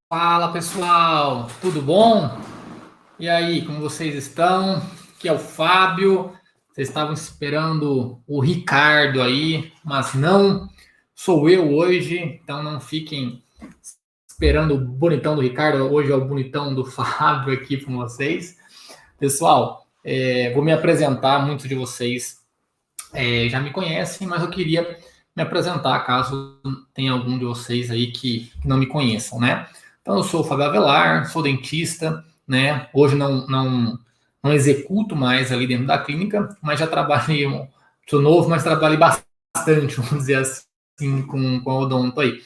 Fala pessoal, tudo bom? E aí, como vocês estão? Aqui é o Fábio. Vocês estavam esperando o Ricardo aí, mas não sou eu hoje, então não fiquem esperando o bonitão do Ricardo. Hoje é o bonitão do Fábio aqui com vocês. Pessoal, vou me apresentar. Muitos de vocês já me conhecem, mas eu queria me apresentar caso tenha algum de vocês aí que não me conheçam, né? Então, eu sou o Fábio Avelar, sou dentista, né? Hoje não executo mais ali dentro da clínica, mas já trabalhei, sou novo, mas trabalhei bastante, vamos dizer assim, com a Odonto aí.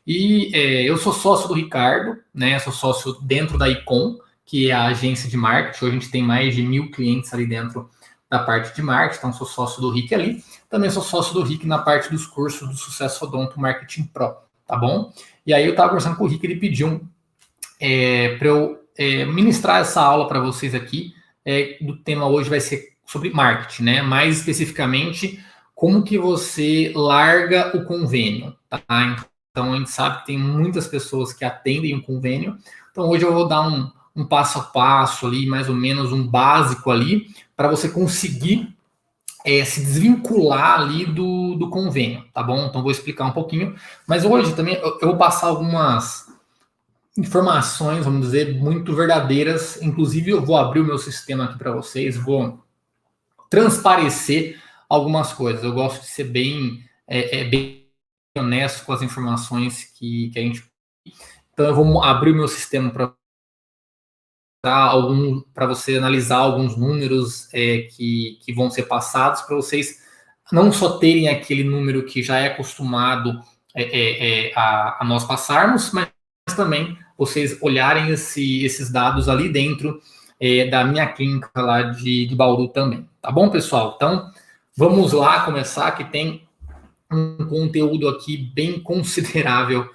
E eu sou sócio do Ricardo, né? Sou sócio dentro da Icon, que é a agência de marketing. Hoje a gente tem mais de 1.000 clientes ali dentro da parte de marketing, então sou sócio do Rick ali. Também sou sócio do Rick na parte dos cursos do Sucesso Odonto Marketing Pro, tá bom? E aí eu estava conversando com o Rick, ele pediu para eu ministrar essa aula para vocês aqui. Do tema hoje vai ser sobre marketing, né? Mais especificamente, como que você larga o convênio, tá? Então a gente sabe que tem muitas pessoas que atendem o convênio. Então hoje eu vou dar um passo a passo ali, mais ou menos um básico ali, para você conseguir se desvincular ali do convênio, tá bom? Então vou explicar um pouquinho, mas hoje também eu vou passar algumas informações, vamos dizer, muito verdadeiras. Inclusive eu vou abrir o meu sistema aqui para vocês, vou transparecer algumas coisas. Eu gosto de ser bem honesto com as informações que a gente. Então eu vou abrir o meu sistema para você analisar alguns números que vão ser passados para vocês não só terem aquele número que já é acostumado a nós passarmos, mas também vocês olharem esses dados ali dentro da minha clínica lá de Bauru também. Tá bom, pessoal? Então, vamos lá começar, que tem um conteúdo aqui bem considerável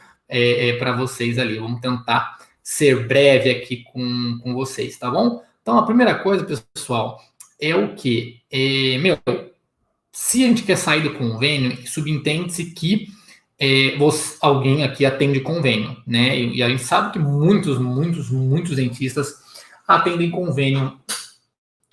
para vocês ali. Vamos tentar ser breve aqui com vocês, tá bom? Então, a primeira coisa, pessoal, é o que? Se a gente quer sair do convênio, subentende-se que alguém aqui atende convênio, né? E a gente sabe que muitos dentistas atendem convênio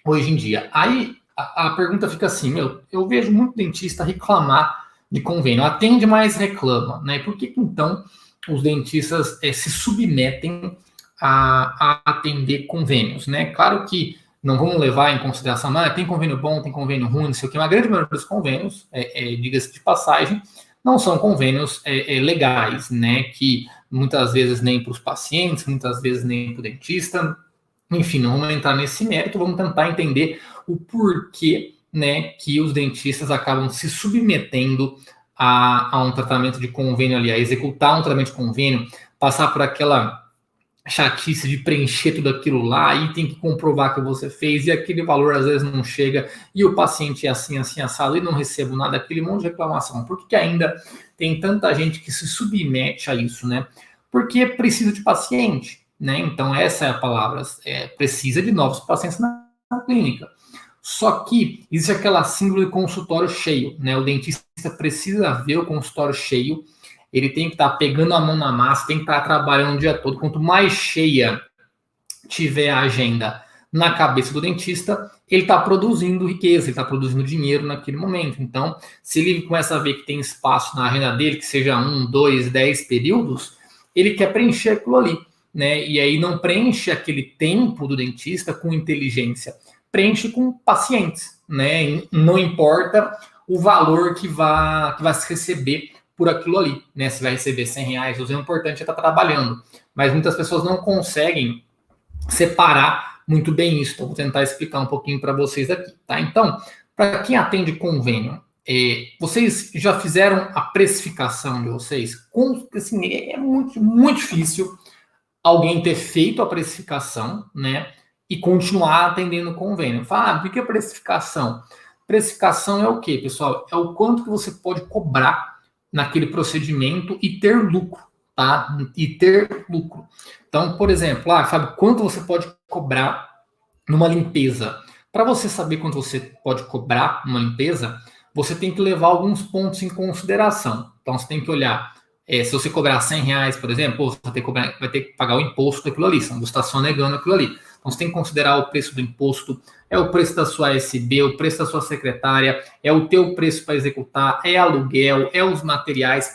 hoje em dia. Aí a pergunta fica assim, eu vejo muito dentista reclamar de convênio, atende, mas reclama, né? Por que então os dentistas se submetem a atender convênios, né? Claro que não vamos levar em consideração, tem convênio bom, tem convênio ruim, não sei o que, uma grande maioria dos convênios, diga-se de passagem, não são convênios legais, né? Que muitas vezes nem para os pacientes, muitas vezes nem para o dentista. Enfim, não vamos entrar nesse mérito, vamos tentar entender o porquê, né, que os dentistas acabam se submetendo a um tratamento de convênio ali, a executar um tratamento de convênio, passar por aquela chatice de preencher tudo aquilo lá e tem que comprovar que você fez e aquele valor às vezes não chega e o paciente é assim, assim, assado e não recebo nada, aquele monte de reclamação. Por que ainda tem tanta gente que se submete a isso, né? Porque precisa de paciente, né? Então essa é a palavra, precisa de novos pacientes na clínica. Só que existe aquela síndrome de consultório cheio, né? O dentista precisa ver o consultório cheio, ele tem que estar pegando a mão na massa, tem que estar trabalhando o dia todo. Quanto mais cheia tiver a agenda na cabeça do dentista, ele está produzindo riqueza, ele está produzindo dinheiro naquele momento. Então, se ele começa a ver que tem espaço na agenda dele, que seja 1, 2, 10 períodos, ele quer preencher aquilo ali, né? E aí não preenche aquele tempo do dentista com inteligência, preenche com pacientes, né? Não importa o valor que vai se receber por aquilo ali, né? Se vai receber R$ 100, o importante é estar trabalhando. Mas muitas pessoas não conseguem separar muito bem isso. Então, vou tentar explicar um pouquinho para vocês aqui, tá? Então, para quem atende convênio, vocês já fizeram a precificação de vocês? Assim, é muito difícil alguém ter feito a precificação, né? E continuar atendendo o convênio. Fala, o que é precificação? Precificação é o quê, pessoal? É o quanto que você pode cobrar naquele procedimento e ter lucro, tá? E ter lucro. Então, por exemplo, Fábio, quanto você pode cobrar numa limpeza? Para você saber quanto você pode cobrar numa limpeza, você tem que levar alguns pontos em consideração. Então, você tem que olhar Se você cobrar R$100, por exemplo, você vai ter que pagar o imposto daquilo ali, você está sonegando aquilo ali. Então, você tem que considerar o preço do imposto, é o preço da sua ASB, o preço da sua secretária, é o teu preço para executar, é aluguel, é os materiais,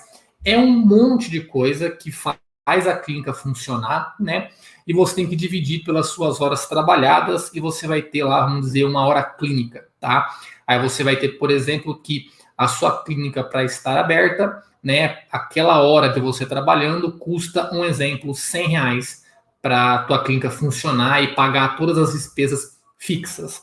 é um monte de coisa que faz a clínica funcionar, né? E você tem que dividir pelas suas horas trabalhadas e você vai ter lá, vamos dizer, uma hora clínica, tá? Aí você vai ter, por exemplo, que a sua clínica para estar aberta, né? Aquela hora de você trabalhando custa, um exemplo, R$100 para a tua clínica funcionar e pagar todas as despesas fixas.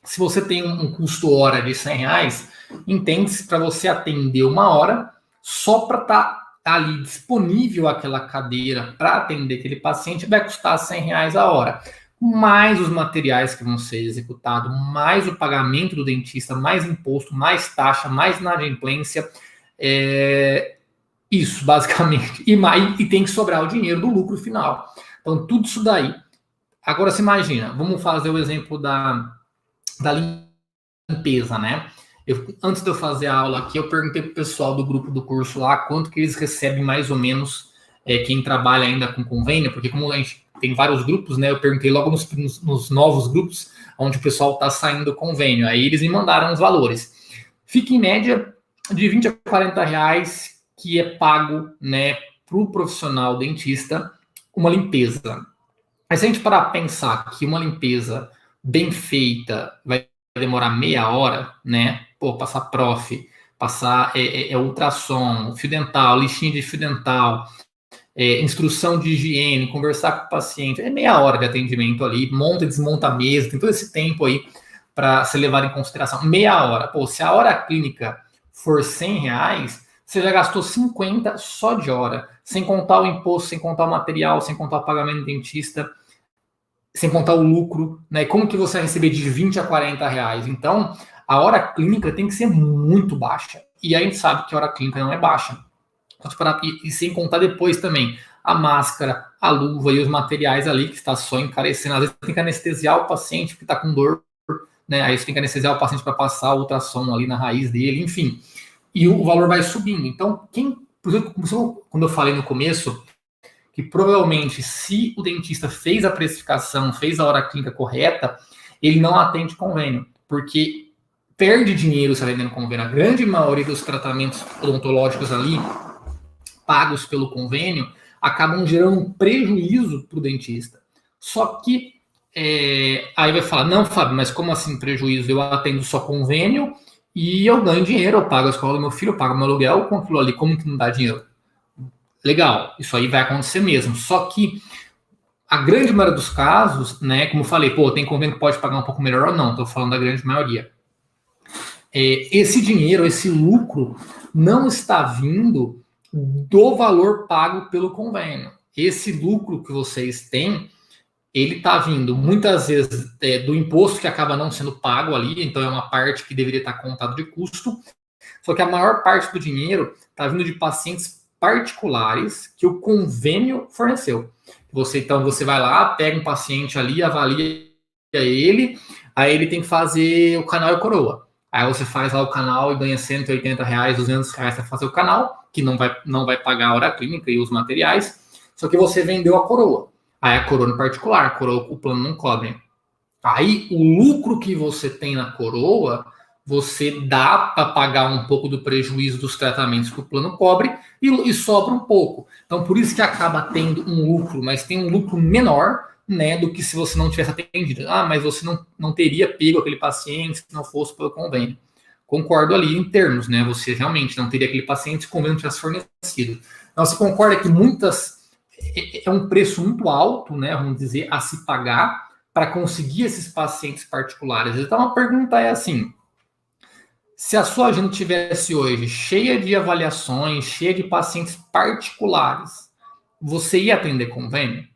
Se você tem um custo hora de R$100, entende-se para você atender uma hora só para estar ali disponível aquela cadeira para atender aquele paciente, vai custar R$100 a hora. Mais os materiais que vão ser executados, mais o pagamento do dentista, mais imposto, mais taxa, mais inadimplência. Isso, basicamente. E tem que sobrar o dinheiro do lucro final. Então, tudo isso daí. Agora, você imagina, vamos fazer o exemplo da limpeza, né? Antes de eu fazer a aula aqui, eu perguntei pro pessoal do grupo do curso lá quanto que eles recebem mais ou menos quem trabalha ainda com convênio, porque como a gente tem vários grupos, né? Eu perguntei logo nos novos grupos, onde o pessoal está saindo do convênio. Aí eles me mandaram os valores. Fica em média de R$20 a R$40 que é pago, né, para o profissional dentista uma limpeza. Mas se a gente parar para pensar que uma limpeza bem feita vai demorar meia hora, né? Pô, passar prof, passar ultrassom, fio dental, lixinha de fio dental, instrução de higiene, conversar com o paciente, é meia hora de atendimento ali, monta e desmonta a mesa, tem todo esse tempo aí para ser levado em consideração. Meia hora. Pô, se a hora clínica for R$100, você já gastou 50 só de hora, sem contar o imposto, sem contar o material, sem contar o pagamento do dentista, sem contar o lucro, né? Como que você vai receber de R$20 a R$40? Então, a hora clínica tem que ser muito baixa. E a gente sabe que a hora clínica não é baixa. E sem contar depois também a máscara, a luva e os materiais ali que está só encarecendo. Às vezes tem que anestesiar o paciente que está com dor, né? Aí você tem que anestesiar o paciente para passar o ultrassom ali na raiz dele, enfim. E o valor vai subindo. Então, por exemplo, quando eu falei no começo, que provavelmente se o dentista fez a precificação, fez a hora clínica correta, ele não atende convênio, porque perde dinheiro se atendendo convênio. A grande maioria dos tratamentos odontológicos ali, pagos pelo convênio, acabam gerando um prejuízo para o dentista. Só que aí vai falar, não, Fábio, mas como assim prejuízo? Eu atendo só convênio e eu ganho dinheiro, eu pago a escola do meu filho, eu pago meu aluguel, com aquilo ali, como que não dá dinheiro? Legal, isso aí vai acontecer mesmo. Só que a grande maioria dos casos, né, como eu falei, tem convênio que pode pagar um pouco melhor ou não, estou falando da grande maioria. Esse dinheiro, esse lucro, não está vindo do valor pago pelo convênio. Esse lucro que vocês têm, ele está vindo muitas vezes do imposto que acaba não sendo pago ali, então é uma parte que deveria estar contado de custo, só que a maior parte do dinheiro está vindo de pacientes particulares que o convênio forneceu. Então você vai lá, pega um paciente ali, avalia ele, aí ele tem que fazer o canal e coroa. Aí você faz lá o canal e ganha R$180, R$200 para fazer o canal, que não vai pagar a hora clínica e os materiais, só que você vendeu a coroa. Aí a coroa no particular, a coroa o plano não cobre. Aí o lucro que você tem na coroa, você dá para pagar um pouco do prejuízo dos tratamentos que o plano cobre e sobra um pouco. Então, por isso que acaba tendo um lucro, mas tem um lucro menor, né, do que se você não tivesse atendido. Mas você não teria pego aquele paciente se não fosse pelo convênio. Concordo ali em termos, né? Você realmente não teria aquele paciente se o convênio tivesse fornecido. Então, você concorda que é um preço muito alto, né, vamos dizer, a se pagar para conseguir esses pacientes particulares. Então, a pergunta é assim, se a sua agenda tivesse hoje cheia de avaliações, cheia de pacientes particulares, você ia atender convênio?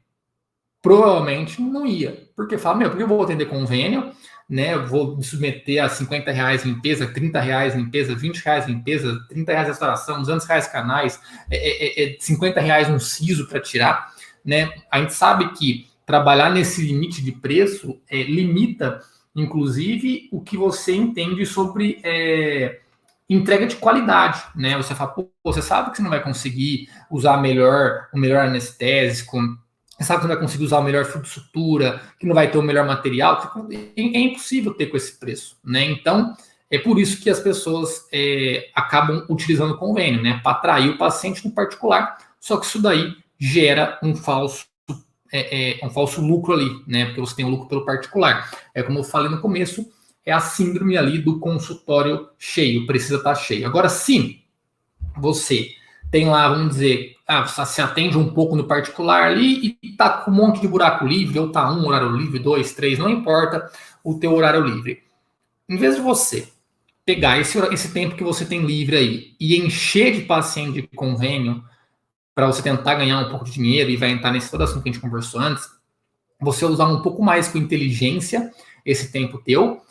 Provavelmente não ia. Porque fala, por que eu vou atender convênio? Né? Eu vou me submeter a R$50 limpeza, R$30 limpeza, R$20 limpeza, R$30 restauração, R$200 canais, R$50 um siso para tirar. Né? A gente sabe que trabalhar nesse limite de preço limita, inclusive, o que você entende sobre entrega de qualidade, né? Você fala, pô, você sabe que você não vai conseguir usar o melhor anestésico, você sabe que não vai conseguir usar o melhor fio de sutura, que não vai ter o melhor material, é impossível ter com esse preço, né? Então, é por isso que as pessoas acabam utilizando o convênio, né? Para atrair o paciente no particular, só que isso daí gera um falso lucro ali, né? Porque você tem o lucro pelo particular. É como eu falei no começo, é a síndrome ali do consultório cheio, precisa estar cheio. Agora, sim, você tem lá, vamos dizer, você se atende um pouco no particular ali e tá com um monte de buraco livre, ou tá um horário livre, 2, 3, não importa o teu horário livre. Em vez de você pegar esse tempo que você tem livre aí e encher de paciente de convênio para você tentar ganhar um pouco de dinheiro e vai entrar nesse todo assunto que a gente conversou antes, você usar um pouco mais com inteligência esse tempo teu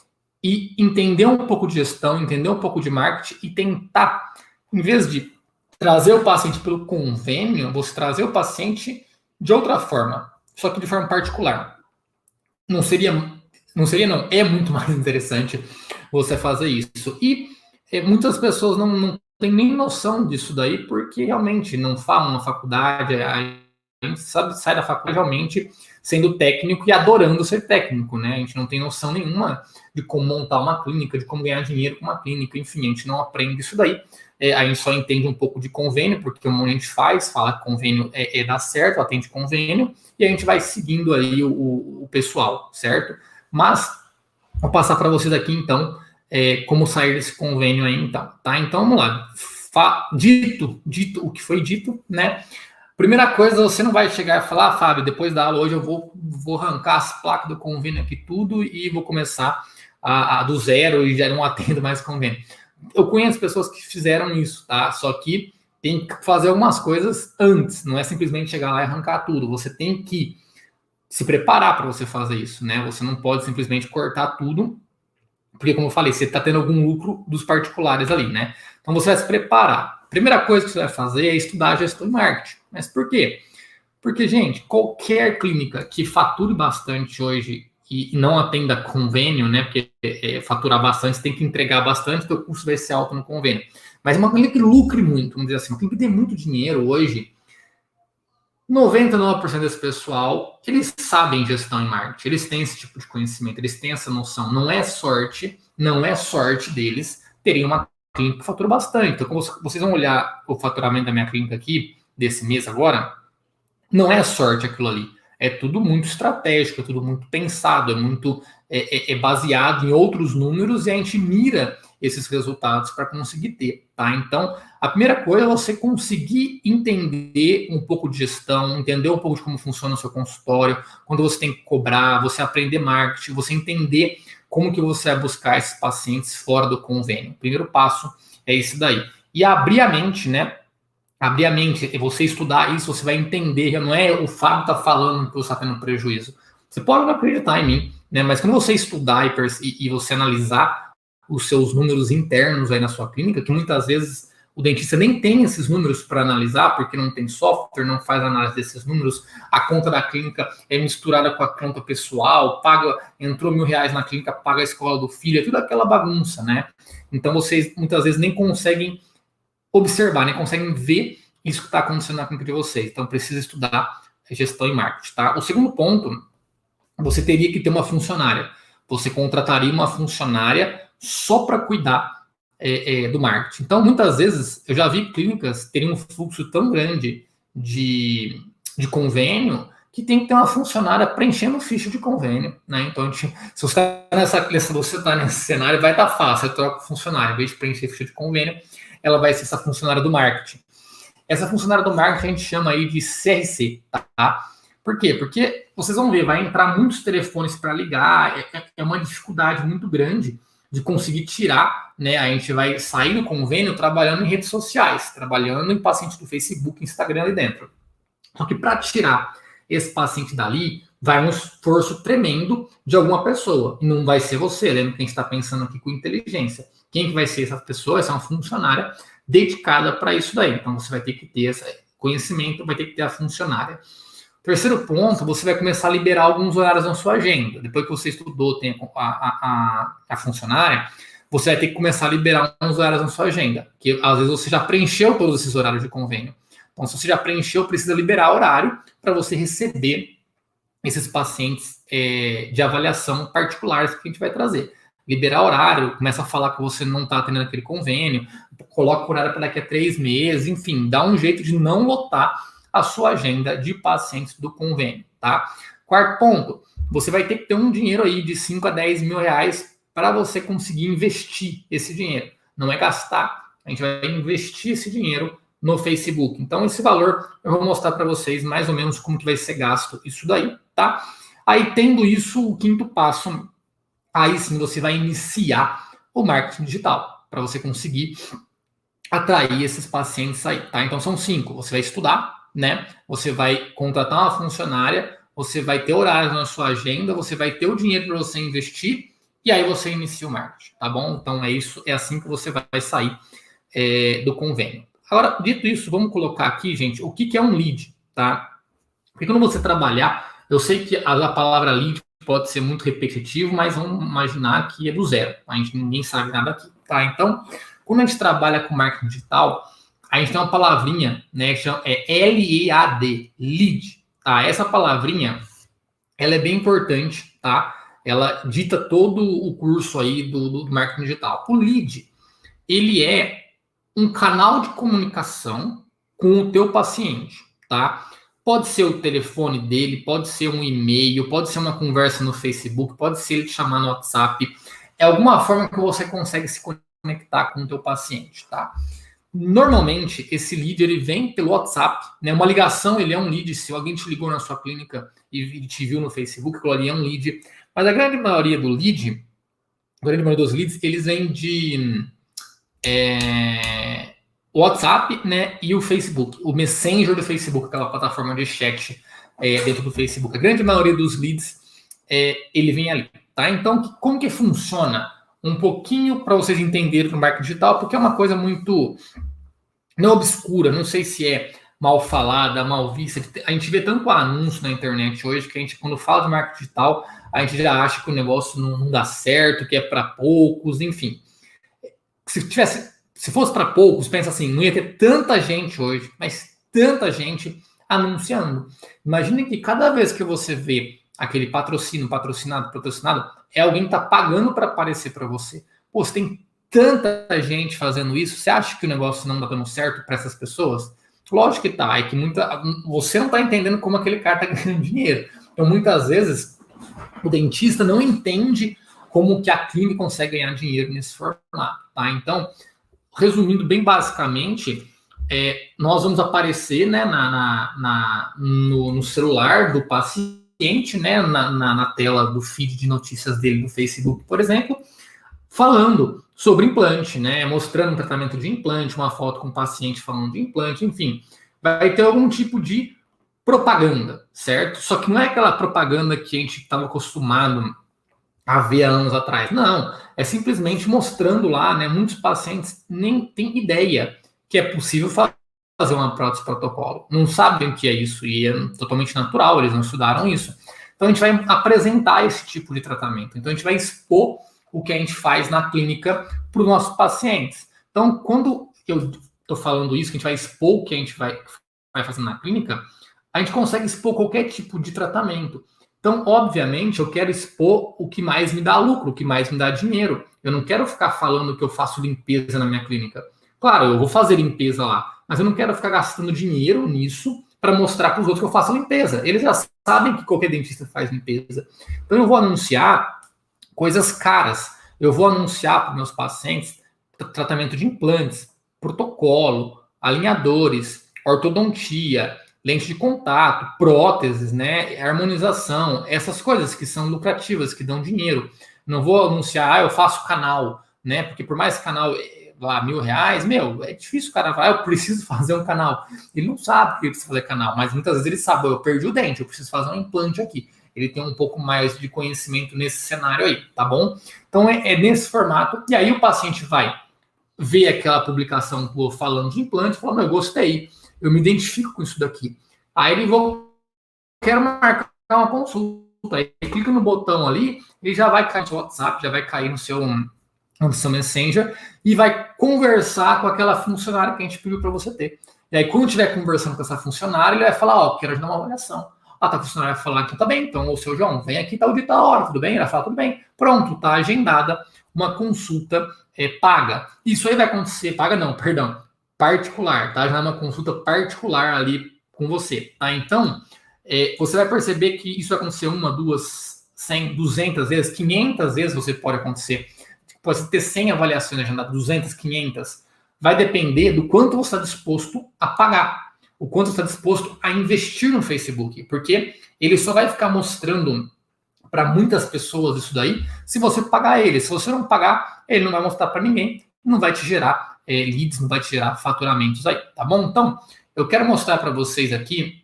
e entender um pouco de gestão, entender um pouco de marketing e tentar, em vez de trazer o paciente pelo convênio, você trazer o paciente de outra forma, só que de forma particular. Não, é muito mais interessante você fazer isso. E muitas pessoas não têm nem noção disso daí, porque realmente não falam na faculdade, a gente sai da faculdade realmente sendo técnico e adorando ser técnico, né? A gente não tem noção nenhuma de como montar uma clínica, de como ganhar dinheiro com uma clínica, enfim, a gente não aprende isso daí. A gente só entende um pouco de convênio, porque a gente fala que convênio dá certo, atende convênio, e a gente vai seguindo aí o pessoal, certo? Mas vou passar para vocês aqui, então, como sair desse convênio aí, então, tá? Então, vamos lá. Dito o que foi dito, né? Primeira coisa, você não vai chegar e falar, Fábio, depois da aula hoje eu vou arrancar as placas do convênio aqui tudo e vou começar do zero e já não atendo mais convênio. Eu conheço pessoas que fizeram isso, tá? Só que tem que fazer algumas coisas antes, não é simplesmente chegar lá e arrancar tudo. Você tem que se preparar para você fazer isso, né? Você não pode simplesmente cortar tudo, porque, como eu falei, você está tendo algum lucro dos particulares ali, né? Então você vai se preparar. Primeira coisa que você vai fazer é estudar gestão e marketing. Mas por quê? Porque, gente, qualquer clínica que fature bastante hoje e não atenda convênio, né? Porque faturar bastante, você tem que entregar bastante, o custo vai ser alto no convênio. Mas uma clínica que lucre muito, vamos dizer assim, uma clínica que tem muito dinheiro hoje, 99% desse pessoal, eles sabem gestão e marketing, eles têm esse tipo de conhecimento, eles têm essa noção. Não é sorte deles terem uma clínica que fatura bastante. Então, como vocês vão olhar o faturamento da minha clínica aqui, desse mês agora, não é sorte aquilo ali. É tudo muito estratégico, é tudo muito pensado, é muito baseado em outros números e a gente mira esses resultados para conseguir ter, tá? Então, a primeira coisa é você conseguir entender um pouco de gestão, entender um pouco de como funciona o seu consultório, quando você tem que cobrar, você aprender marketing, você entender como que você vai buscar esses pacientes fora do convênio. O primeiro passo é esse daí. E abrir a mente, né? Abrir a mente, você estudar isso, você vai entender, não é o Fábio tá falando que você está tendo prejuízo. Você pode não acreditar em mim, né? Mas quando você estudar e você analisar os seus números internos aí na sua clínica, que muitas vezes o dentista nem tem esses números para analisar, porque não tem software, não faz análise desses números, a conta da clínica é misturada com a conta pessoal, entrou R$1.000 na clínica, paga a escola do filho, é tudo aquela bagunça, né? Então vocês muitas vezes nem conseguem observar, nem conseguem ver isso que está acontecendo na clínica de vocês. Então precisa estudar gestão e marketing, tá? O segundo ponto, você teria que ter uma funcionária. Você contrataria uma funcionária só para cuidar do marketing. Então, muitas vezes, eu já vi clínicas terem um fluxo tão grande de convênio que tem que ter uma funcionária preenchendo ficha de convênio, né? Então, se você está nesse cenário, vai estar fácil. Você troca o funcionário, em vez de preencher ficha de convênio, ela vai ser essa funcionária do marketing. Essa funcionária do marketing a gente chama aí de CRC, tá? Por quê? Porque vocês vão ver, vai entrar muitos telefones para ligar, é uma dificuldade muito grande de conseguir tirar, né? A gente vai sair do convênio trabalhando em redes sociais, trabalhando em paciente do Facebook, Instagram ali dentro. Só que para tirar esse paciente dali, vai um esforço tremendo de alguma pessoa. E não vai ser você, lembra que a gente está pensando aqui com inteligência. Quem que vai ser essa pessoa? Essa é uma funcionária dedicada para isso daí. Então você vai ter que ter esse conhecimento, vai ter que ter a funcionária. Terceiro ponto, você vai começar a liberar alguns horários na sua agenda. Depois que você estudou, tem a funcionária, você vai ter que começar a liberar uns horários na sua agenda, que às vezes você já preencheu todos esses horários de convênio. Então, se você já preencheu, precisa liberar horário para você receber esses pacientes de avaliação particulares que a gente vai trazer. Liberar horário, começa a falar que você não está atendendo aquele convênio, coloca o horário para daqui a 3 meses, enfim, dá um jeito de não lotar a sua agenda de pacientes do convênio, tá? Quarto ponto, você vai ter que ter um dinheiro aí de 5 a 10 mil reais para você conseguir investir esse dinheiro. Não é gastar, a gente vai investir esse dinheiro no Facebook. Então, esse valor eu vou mostrar para vocês mais ou menos como que vai ser gasto isso daí, tá? Aí, tendo isso, o quinto passo, aí sim você vai iniciar o marketing digital, para você conseguir atrair esses pacientes aí, tá? Então, são 5. Você vai estudar, né? Você vai contratar uma funcionária, você vai ter horários na sua agenda, você vai ter o dinheiro para você investir, e aí você inicia o marketing, tá bom? Então, é isso, é assim que você vai sair do convênio. Agora, dito isso, vamos colocar aqui, gente, o que é um lead, tá? Porque quando você trabalhar, eu sei que a palavra lead pode ser muito repetitivo, mas vamos imaginar que é do zero. Ninguém sabe nada aqui, tá? Então, quando a gente trabalha com marketing digital, a gente tem uma palavrinha, né, que chama L-E-A-D, lead, tá? Essa palavrinha, ela é bem importante, tá? Ela dita todo o curso aí do marketing digital. O lead, ele é um canal de comunicação com o teu paciente, tá? Pode ser o telefone dele, pode ser um e-mail, pode ser uma conversa no Facebook, pode ser ele te chamar no WhatsApp. É alguma forma que você consegue se conectar com o teu paciente, tá? Normalmente, esse lead, ele vem pelo WhatsApp, né? Uma ligação, ele é um lead. Se alguém te ligou na sua clínica e te viu no Facebook, aquilo ali é um lead. Mas a grande maioria dos leads, eles vêm de WhatsApp, né, e o Facebook, o Messenger do Facebook, aquela plataforma de chat dentro do Facebook. A grande maioria dos leads, ele vem ali, tá? Então, como que funciona? Um pouquinho para vocês entenderem o marketing digital, porque é uma coisa muito não obscura, não sei se é mal falada, mal vista. A gente vê tanto anúncio na internet hoje que a gente, quando fala de marketing digital, a gente já acha que o negócio não dá certo, que é para poucos, enfim. Se fosse para poucos, pensa assim, não ia ter tanta gente hoje, mas tanta gente anunciando. Imagine que cada vez que você vê aquele patrocinado, é alguém que está pagando para aparecer para você. Pô, você tem tanta gente fazendo isso, você acha que o negócio não está dando certo para essas pessoas? Lógico que tá, é que você não está entendendo como aquele cara está ganhando dinheiro. Então, muitas vezes, o dentista não entende como que a clínica consegue ganhar dinheiro nesse formato, tá? Então, resumindo bem basicamente, nós vamos aparecer, né, no celular do paciente, né, na tela do feed de notícias dele no Facebook, por exemplo, falando sobre implante, né, mostrando um tratamento de implante, uma foto com o paciente falando de implante, enfim, vai ter algum tipo de propaganda, certo? Só que não é aquela propaganda que a gente estava acostumado a ver há anos atrás. Não, é simplesmente mostrando lá, né? Muitos pacientes nem têm ideia que é possível fazer uma prótese protocolo. Não sabem o que é isso e é totalmente natural, eles não estudaram isso. Então a gente vai apresentar esse tipo de tratamento. Então a gente vai expor o que a gente faz na clínica para os nossos pacientes. Então, quando eu estou falando isso, que a gente vai expor o que a gente vai fazer na clínica, a gente consegue expor qualquer tipo de tratamento. Então, obviamente, eu quero expor o que mais me dá lucro, o que mais me dá dinheiro. Eu não quero ficar falando que eu faço limpeza na minha clínica. Claro, eu vou fazer limpeza lá, mas eu não quero ficar gastando dinheiro nisso para mostrar para os outros que eu faço limpeza. Eles já sabem que qualquer dentista faz limpeza. Então, eu vou anunciar coisas caras. Eu vou anunciar para meus pacientes tratamento de implantes, protocolo, alinhadores, ortodontia, lente de contato, próteses, né, harmonização, essas coisas que são lucrativas, que dão dinheiro. Não vou anunciar, eu faço canal, né, porque por mais canal lá R$1.000, é difícil o cara falar, eu preciso fazer um canal. Ele não sabe que ele precisa fazer canal, mas muitas vezes ele sabe, eu perdi o dente, eu preciso fazer um implante aqui. Ele tem um pouco mais de conhecimento nesse cenário aí, tá bom? Então é nesse formato, e aí o paciente vai ver aquela publicação falando de implante, falando, eu gostei, eu me identifico com isso daqui. Aí ele quero marcar uma consulta. Aí clica no botão ali, ele já vai cair no seu WhatsApp, já vai cair no seu no seu Messenger e vai conversar com aquela funcionária que a gente pediu para você ter. E aí, quando estiver conversando com essa funcionária, ele vai falar, ó, quero ajudar uma avaliação. Tá, a funcionária vai falar, então tá bem, então, o seu João, vem aqui tal dia, tal hora, tudo bem? Ela fala, tudo bem. Pronto, tá agendada uma consulta paga. Isso aí vai acontecer, paga não, perdão, particular, tá? Já é uma consulta particular ali com você, tá? Então, você vai perceber que isso vai acontecer 1, 2, 100, 200 vezes, 500 vezes você pode acontecer. Pode ter 100 avaliações agendadas, 200, 500. Vai depender do quanto você está disposto a pagar, o quanto você está disposto a investir no Facebook, porque ele só vai ficar mostrando para muitas pessoas isso daí se você pagar ele. Se você não pagar, ele não vai mostrar para ninguém, não vai te gerar leads, não vai te gerar faturamentos aí, tá bom? Então, eu quero mostrar para vocês aqui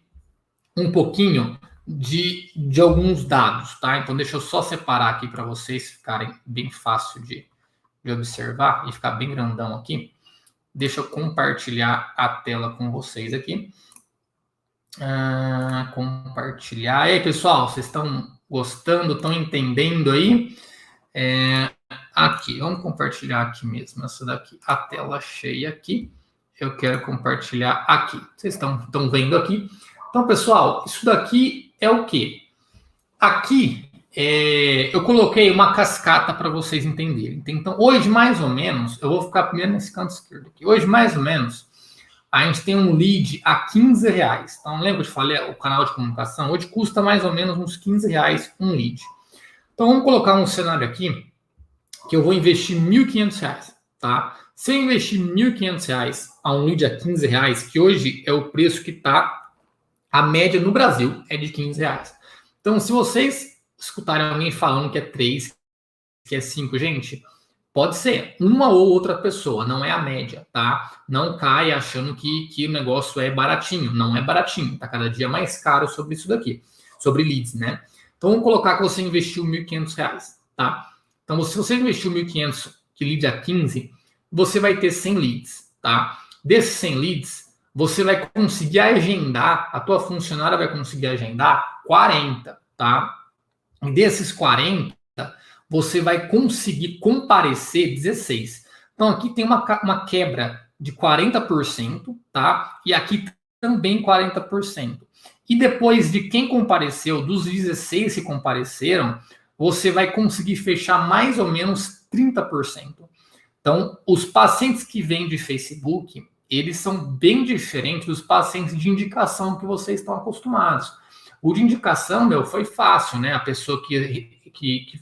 um pouquinho de alguns dados, tá? Então, deixa eu só separar aqui para vocês ficarem bem fácil de observar e ficar bem grandão aqui. Deixa eu compartilhar a tela com vocês aqui. Compartilhar. E aí, pessoal, vocês estão gostando? Estão entendendo aí? Aqui, vamos compartilhar aqui mesmo. Essa daqui, a tela cheia aqui. Eu quero compartilhar aqui. Vocês estão vendo aqui? Então, pessoal, isso daqui é o quê? Aqui, eu coloquei uma cascata para vocês entenderem. Então, hoje, mais ou menos, eu vou ficar primeiro nesse canto esquerdo aqui. Hoje, mais ou menos, a gente tem um lead a R$15. Então, lembra que eu falei, o canal de comunicação? Hoje custa mais ou menos uns R$15 um lead. Então, vamos colocar um cenário aqui que eu vou investir R$1.500, tá? Se eu investir R$1.500 a um lead a R$15, que hoje é o preço que está, a média no Brasil é de R$15. Então, se vocês escutarem alguém falando que é 3, que é 5, gente, pode ser uma ou outra pessoa, não é a média, tá? Não caia achando que o negócio é baratinho. Não é baratinho, tá cada dia mais caro sobre isso daqui, sobre leads, né? Então, vamos colocar que você investiu R$1.500, tá? Então, se você investiu R$1.500 que lead a 15, você vai ter 100 leads, tá? Desses 100 leads, você vai conseguir agendar, a tua funcionária vai conseguir agendar 40, tá? E desses 40, você vai conseguir comparecer 16. Então, aqui tem uma quebra de 40%, tá? E aqui também 40%. E depois de quem compareceu, dos 16 que compareceram, você vai conseguir fechar mais ou menos 30%. Então, os pacientes que vêm de Facebook, eles são bem diferentes dos pacientes de indicação que vocês estão acostumados. O de indicação, foi fácil, né? A pessoa que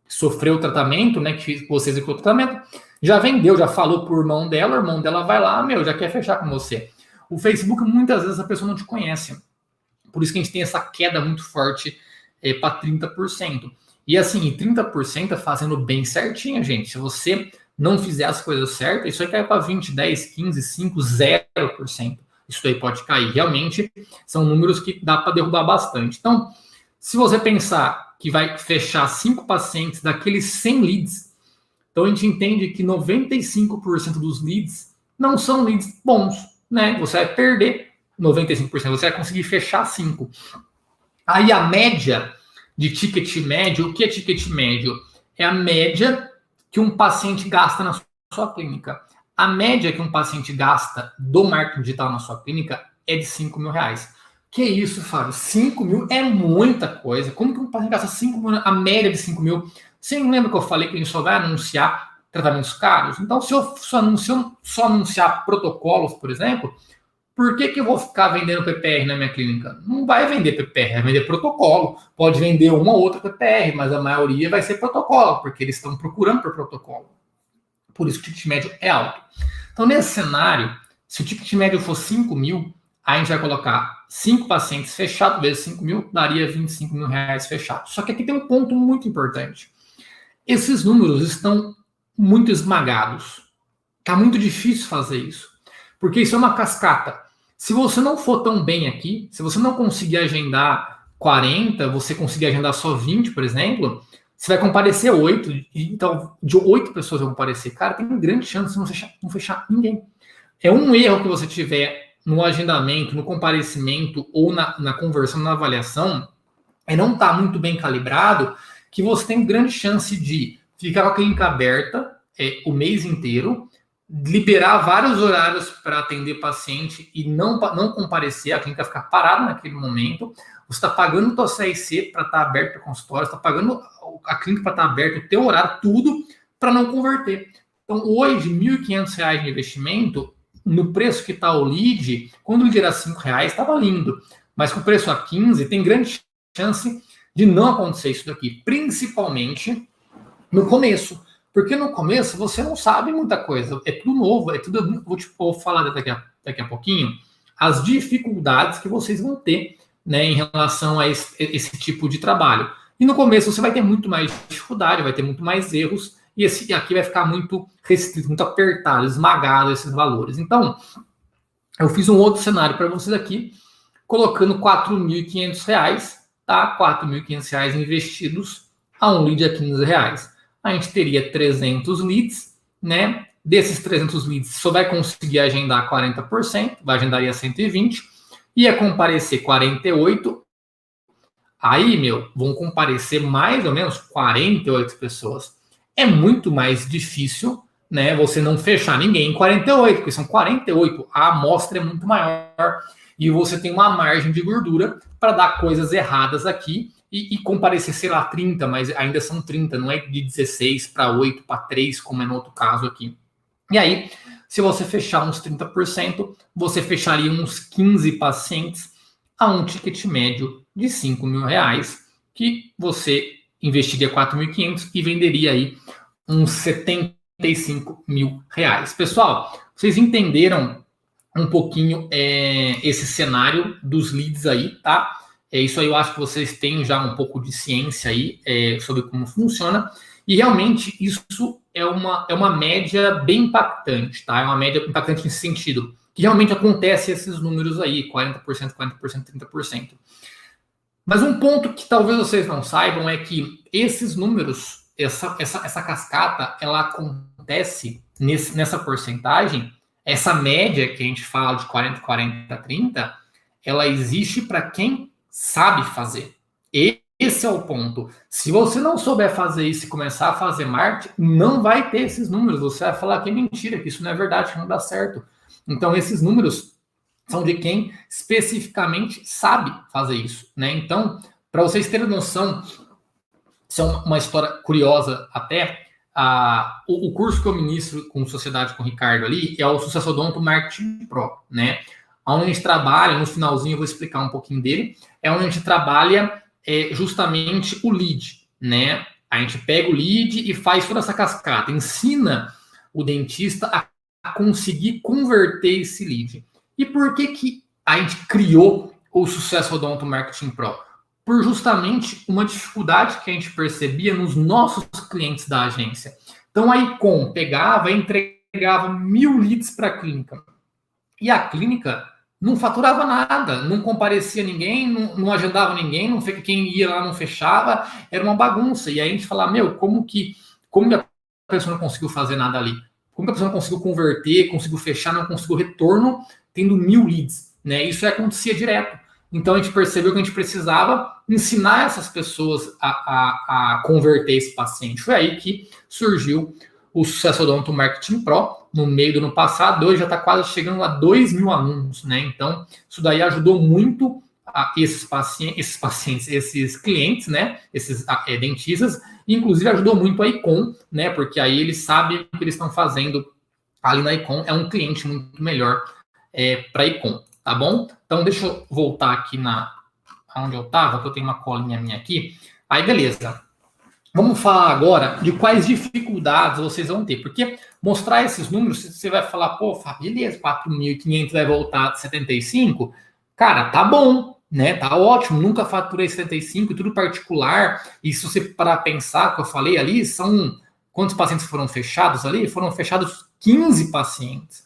sofreu o tratamento, né? Que você executou o tratamento, já vendeu, já falou pro irmão dela, o irmão dela vai lá, já quer fechar com você. O Facebook, muitas vezes, a pessoa não te conhece. Por isso que a gente tem essa queda muito forte para 30%. E assim, 30% é fazendo bem certinho, gente. Se você não fizer as coisas certas, isso aí cai para 20, 10, 15, 5, 0%. Isso aí pode cair. Realmente, são números que dá para derrubar bastante. Então, se você pensar que vai fechar 5 pacientes daqueles 100 leads, então a gente entende que 95% dos leads não são leads bons, né? Você vai perder 95%, você vai conseguir fechar 5. Aí a média de ticket médio, o que é ticket médio? É a média que um paciente gasta na sua clínica. A média que um paciente gasta do marketing digital na sua clínica é de R$5.000. Que isso, Fábio? 5 mil é muita coisa. Como que um paciente gasta 5 mil, a média de 5 mil? Você não lembra que eu falei que a gente só vai anunciar tratamentos caros? Então, se eu só anunciar protocolos, por exemplo, por que eu vou ficar vendendo PPR na minha clínica? Não vai vender PPR, vai vender protocolo. Pode vender uma ou outra PPR, mas a maioria vai ser protocolo, porque eles estão procurando por protocolo. Por isso que o ticket médio é alto. Então, nesse cenário, se o ticket médio for 5 mil, aí a gente vai colocar 5 pacientes fechados vezes 5 mil, daria R$25.000 fechados. Só que aqui tem um ponto muito importante. Esses números estão muito esmagados. Está muito difícil fazer isso. Porque isso é uma cascata. Se você não for tão bem aqui, se você não conseguir agendar 40, você conseguir agendar só 20, por exemplo, você vai comparecer 8, então de 8 pessoas vão comparecer. Cara, tem grande chance de não fechar ninguém. É um erro que você tiver no agendamento, no comparecimento ou na conversão, na avaliação, não estar muito bem calibrado, que você tem grande chance de ficar com a clínica aberta, o mês inteiro, liberar vários horários para atender paciente e não comparecer, a clínica ficar parada naquele momento. Você está pagando o teu CRC para estar aberto o consultório, está pagando a clínica para estar aberto, o teu horário, tudo para não converter. Então, hoje, R$ 1.500 de investimento, no preço que está o lead, quando o lead era R$ 5,00, estava lindo. Mas com o preço a 15, tem grande chance de não acontecer isso daqui, principalmente no começo. Porque no começo você não sabe muita coisa, é tudo novo, é tudo. Vou falar daqui a pouquinho as dificuldades que vocês vão ter, né, em relação a esse tipo de trabalho. E no começo você vai ter muito mais dificuldade, vai ter muito mais erros, e esse aqui vai ficar muito restrito, muito apertado, esmagado esses valores. Então, eu fiz um outro cenário para vocês aqui, colocando R$ 4.500, tá? R$ 4.500 investidos a um lead a R$ 15. A gente teria 300 leads, né? Desses 300 leads, só vai conseguir agendar 40%, vai agendaria 120, ia comparecer 48. Aí, vão comparecer mais ou menos 48 pessoas. É muito mais difícil, né, você não fechar ninguém em 48, porque são 48, a amostra é muito maior e você tem uma margem de gordura para dar coisas erradas aqui e comparecer, sei lá, 30, mas ainda são 30, não é de 16 para 8, para 3, como é no outro caso aqui. E aí, se você fechar uns 30%, você fecharia uns 15 pacientes a um ticket médio de R$ 5.000, que você investiria 4.500 e venderia aí uns R$ 75.000. Pessoal, vocês entenderam um pouquinho esse cenário dos leads aí, tá? Isso aí eu acho que vocês têm já um pouco de ciência aí sobre como funciona. E realmente isso é uma média bem impactante, tá? É uma média impactante nesse sentido. Que realmente acontece esses números aí, 40%, 40%, 30%. Mas um ponto que talvez vocês não saibam é que esses números, essa cascata, ela acontece nessa porcentagem, essa média que a gente fala de 40, 40, 30, ela existe para quem sabe fazer. Esse é o ponto. Se você não souber fazer isso e começar a fazer marketing, não vai ter esses números. Você vai falar que é mentira, que isso não é verdade, que não dá certo. Então, esses números são de quem especificamente sabe fazer isso, né? Então, para vocês terem noção, isso é uma história curiosa até, o curso que eu ministro com Sociedade com o Ricardo ali é o Sucesso Odonto Marketing Pro, né? Onde a gente trabalha, no finalzinho eu vou explicar um pouquinho dele, é onde a gente trabalha justamente o lead, né? A gente pega o lead e faz toda essa cascata, ensina o dentista a conseguir converter esse lead. E por que a gente criou o Sucesso Odonto Marketing Pro? Por justamente uma dificuldade que a gente percebia nos nossos clientes da agência. Então a Icon pegava e entregava 1.000 leads para a clínica. E a clínica não faturava nada, não comparecia ninguém, não agendava ninguém, quem ia lá não fechava, era uma bagunça. E aí a gente falava, como que a pessoa não conseguiu fazer nada ali? Como que a pessoa não conseguiu converter, conseguiu fechar, não conseguiu retorno, tendo 1.000 leads, né? Isso acontecia direto. Então a gente percebeu que a gente precisava ensinar essas pessoas a converter esse paciente. Foi aí que surgiu o Sucesso Odonto Marketing Pro, no meio do ano passado. Hoje já está quase chegando a 2.000 alunos, né? Então, isso daí ajudou muito esses pacientes, esses clientes, né? Esses dentistas, e inclusive ajudou muito a Icon, né? Porque aí eles sabem o que eles estão fazendo ali na Icon, é um cliente muito melhor para a Icon, tá bom? Então, deixa eu voltar aqui onde eu estava, que eu tenho uma colinha minha aqui. Aí, beleza. Vamos falar agora de quais dificuldades vocês vão ter, porque mostrar esses números, você vai falar, pô, beleza, 4.500 vai voltar a 75, cara, tá bom, né? Tá ótimo, nunca faturei 75, tudo particular, e se você parar pensar, o que eu falei ali, são quantos pacientes foram fechados ali? Foram fechados 15 pacientes.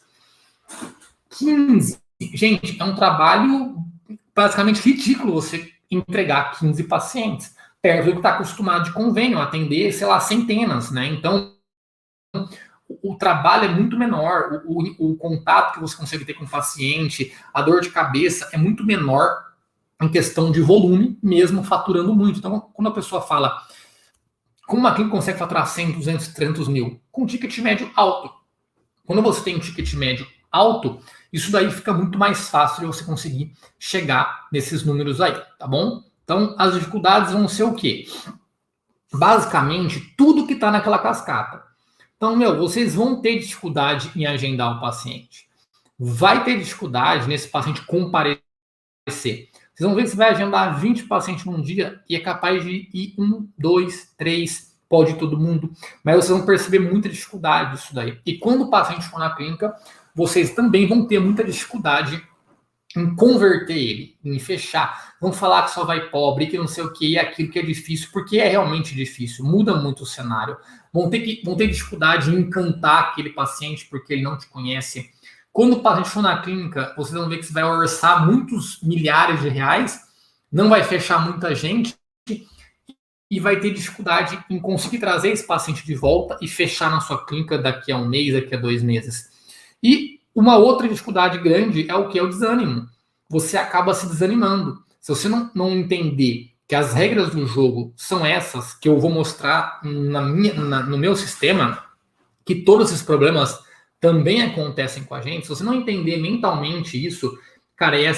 15. Gente, é um trabalho basicamente ridículo você entregar 15 pacientes. Perto do que está acostumado de convênio, atender, sei lá, centenas, né? Então, o trabalho é muito menor, o contato que você consegue ter com o paciente, a dor de cabeça é muito menor em questão de volume, mesmo faturando muito. Então, quando a pessoa fala Como uma clínica consegue faturar 100, 200, 300 mil? Com ticket médio alto. Quando você tem um ticket médio alto, isso daí fica muito mais fácil de você conseguir chegar nesses números aí, tá bom? Então, as dificuldades vão ser o quê? Basicamente, tudo que está naquela cascata. Então, vocês vão ter dificuldade em agendar o paciente. Vai ter dificuldade nesse paciente comparecer. Vocês vão ver que você vai agendar 20 pacientes num dia e é capaz de ir 1, 2, 3, pode ir todo mundo, mas vocês vão perceber muita dificuldade disso daí. E quando o paciente for na clínica, vocês também vão ter muita dificuldade em converter ele, em fechar. Vão falar que só vai pobre, que não sei o que, e aquilo que é difícil, porque é realmente difícil, muda muito o cenário. Vão ter dificuldade em encantar aquele paciente porque ele não te conhece. Quando o paciente for na clínica, vocês vão ver que você vai orçar muitos milhares de reais, não vai fechar muita gente e vai ter dificuldade em conseguir trazer esse paciente de volta e fechar na sua clínica daqui a um mês, daqui a 2 meses. E uma outra dificuldade grande é o que? É o desânimo. Você acaba se desanimando. Se você não entender que as regras do jogo são essas, que eu vou mostrar no meu sistema, que todos esses problemas também acontecem com a gente, se você não entender mentalmente isso, cara, é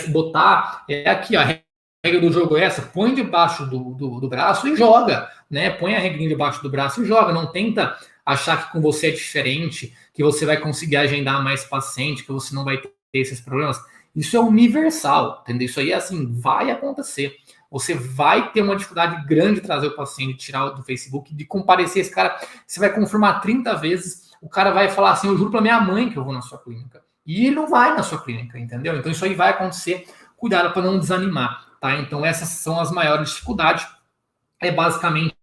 aqui, ó, a regra do jogo é essa, põe debaixo do braço e joga, né? Põe a regrinha debaixo do braço e joga, não tenta achar que com você é diferente, que você vai conseguir agendar mais paciente, que você não vai ter esses problemas. Isso é universal, entendeu? Isso aí é assim, vai acontecer. Você vai ter uma dificuldade grande de trazer o paciente, tirar do Facebook, de comparecer esse cara. Você vai confirmar 30 vezes, o cara vai falar assim, eu juro pra minha mãe que eu vou na sua clínica. E ele não vai na sua clínica, entendeu? Então isso aí vai acontecer. Cuidado para não desanimar, tá? Então essas são as maiores dificuldades. É basicamente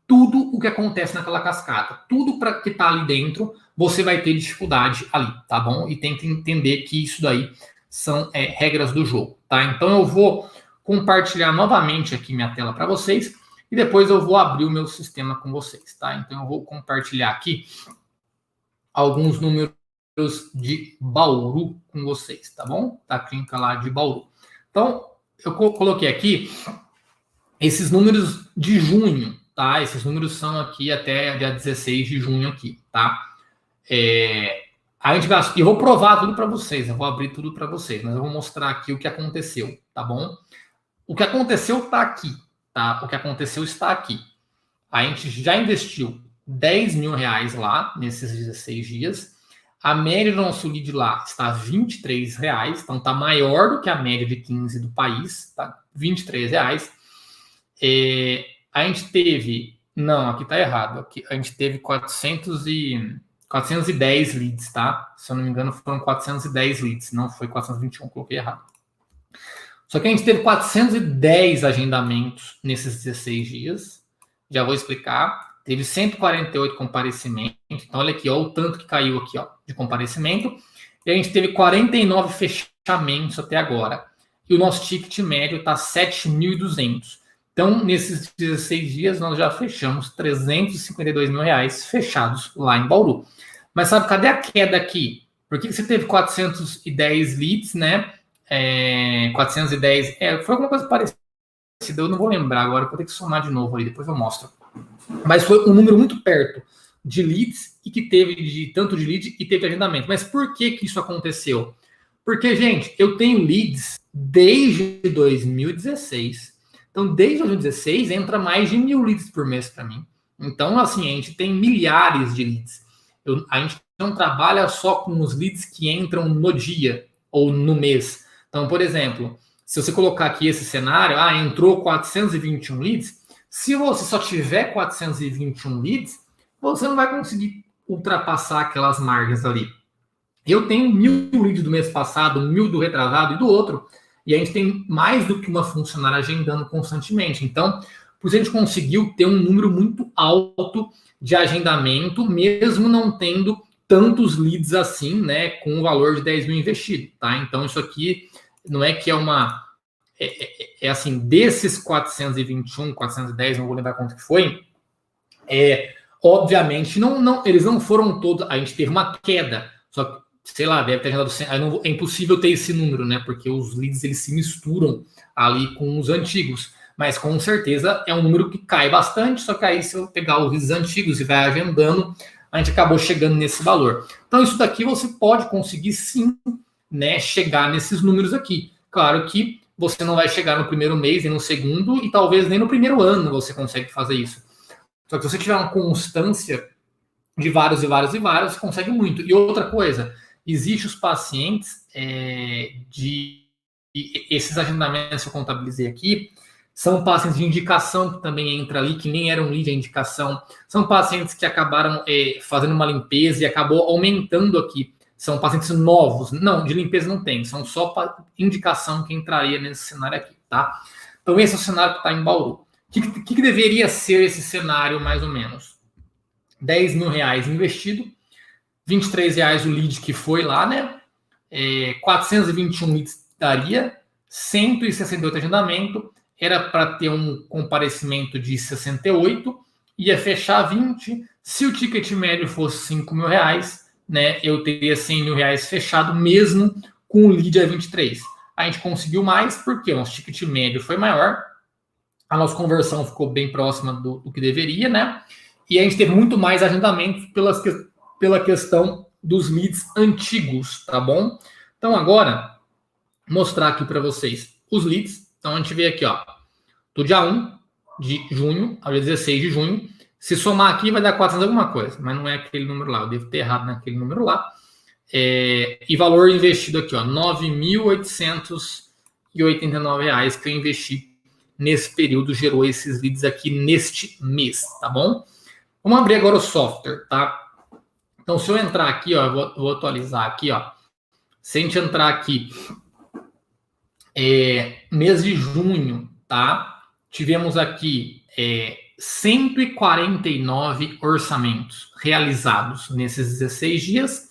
tudo o que acontece naquela cascata. Tudo para que tá ali dentro, você vai ter dificuldade ali, tá bom? E tem que entender que isso daí são regras do jogo, tá? Então eu vou compartilhar novamente aqui minha tela para vocês e depois eu vou abrir o meu sistema com vocês, tá? Então eu vou compartilhar aqui alguns números de Bauru com vocês, tá bom? Da clínica lá de Bauru. Então, eu coloquei aqui esses números de junho, tá? Esses números são aqui até dia 16 de junho aqui, tá? A gente vai, eu vou provar tudo para vocês, eu vou abrir tudo para vocês, mas eu vou mostrar aqui o que aconteceu, tá bom? O que aconteceu está aqui, tá? O que aconteceu está aqui. A gente já investiu 10 mil reais lá, nesses 16 dias. A média do nosso lead lá está 23 reais, então está maior do que a média de 15 do país, tá? 23 reais. A gente teve... Não, aqui está errado. Aqui, a gente teve 410 leads, tá? Se eu não me engano, foram 410 leads, não foi 421, coloquei errado. Só que a gente teve 410 agendamentos nesses 16 dias. Já vou explicar. Teve 148 comparecimentos. Então, olha aqui, ó, o tanto que caiu aqui, ó, de comparecimento. E a gente teve 49 fechamentos até agora. E o nosso ticket médio está 7.200. Então, nesses 16 dias, nós já fechamos 352 mil reais fechados lá em Bauru. Mas sabe, cadê a queda aqui? Por que você teve 410 leads, né? 410, foi alguma coisa parecida, eu não vou lembrar agora, vou ter que somar de novo ali, depois eu mostro. Mas foi um número muito perto de leads e que teve tanto de lead e teve agendamento. Mas por que isso aconteceu? Porque, gente, eu tenho leads desde 2016. Então, desde 2016, entra mais de 1.000 leads por mês para mim. Então, assim, a gente tem milhares de leads. A gente não trabalha só com os leads que entram no dia ou no mês. Então, por exemplo, se você colocar aqui esse cenário, entrou 421 leads, se você só tiver 421 leads, você não vai conseguir ultrapassar aquelas margens ali. Eu tenho 1.000 leads do mês passado, 1.000 do retrasado e do outro, e a gente tem mais do que uma funcionária agendando constantemente. Então, por isso a gente conseguiu ter um número muito alto de agendamento, mesmo não tendo tantos leads assim, né, com o valor de 10 mil investido, tá? Então, isso aqui não é que é assim, desses 421, 410, não vou lembrar quanto que foi, obviamente, eles não foram todos, a gente teve uma queda, só que, sei lá, deve ter agendado, é impossível ter esse número, né, porque os leads, eles se misturam ali com os antigos, Mas com certeza é um número que cai bastante, só que aí se eu pegar os leads antigos e vai agendando, a gente acabou chegando nesse valor. Então isso daqui você pode conseguir sim, né, chegar nesses números aqui. Claro que você não vai chegar no primeiro mês, nem no segundo, e talvez nem no primeiro ano você consegue fazer isso. Só que se você tiver uma constância de vários e vários e vários, você consegue muito. E outra coisa, existe os pacientes esses agendamentos que eu contabilizei aqui, são pacientes de indicação que também entra ali, que nem eram lead de indicação. São pacientes que acabaram fazendo uma limpeza e acabou aumentando aqui. São pacientes novos. Não, de limpeza não tem. São só indicação que entraria nesse cenário aqui, tá? Então esse é o cenário que está em Bauru. O que deveria ser esse cenário, mais ou menos? R$10 mil investido, R$23 o lead que foi lá, né? 421 leads daria, 168 agendamento, era para ter um comparecimento de 68, ia fechar 20. Se o ticket médio fosse R$5 mil, né, eu teria R$100 mil fechado mesmo com o lead a 23. A gente conseguiu mais porque o nosso ticket médio foi maior, a nossa conversão ficou bem próxima do que deveria, né? E a gente teve muito mais agendamentos pela questão dos leads antigos, tá bom? Então agora, mostrar aqui para vocês os leads. Então a gente vê aqui, ó, do dia 1 de junho ao dia 16 de junho. Se somar aqui vai dar 400 alguma coisa, mas não é aquele número lá, eu devo ter errado naquele número lá. E valor investido aqui, ó, R$ 9.889 que eu investi nesse período, gerou esses leads aqui neste mês, tá bom? Vamos abrir agora o software, tá? Então, se eu entrar aqui, ó, eu vou atualizar aqui, ó. Se a gente entrar aqui, mês de junho, tá? Tivemos aqui 149 orçamentos realizados nesses 16 dias.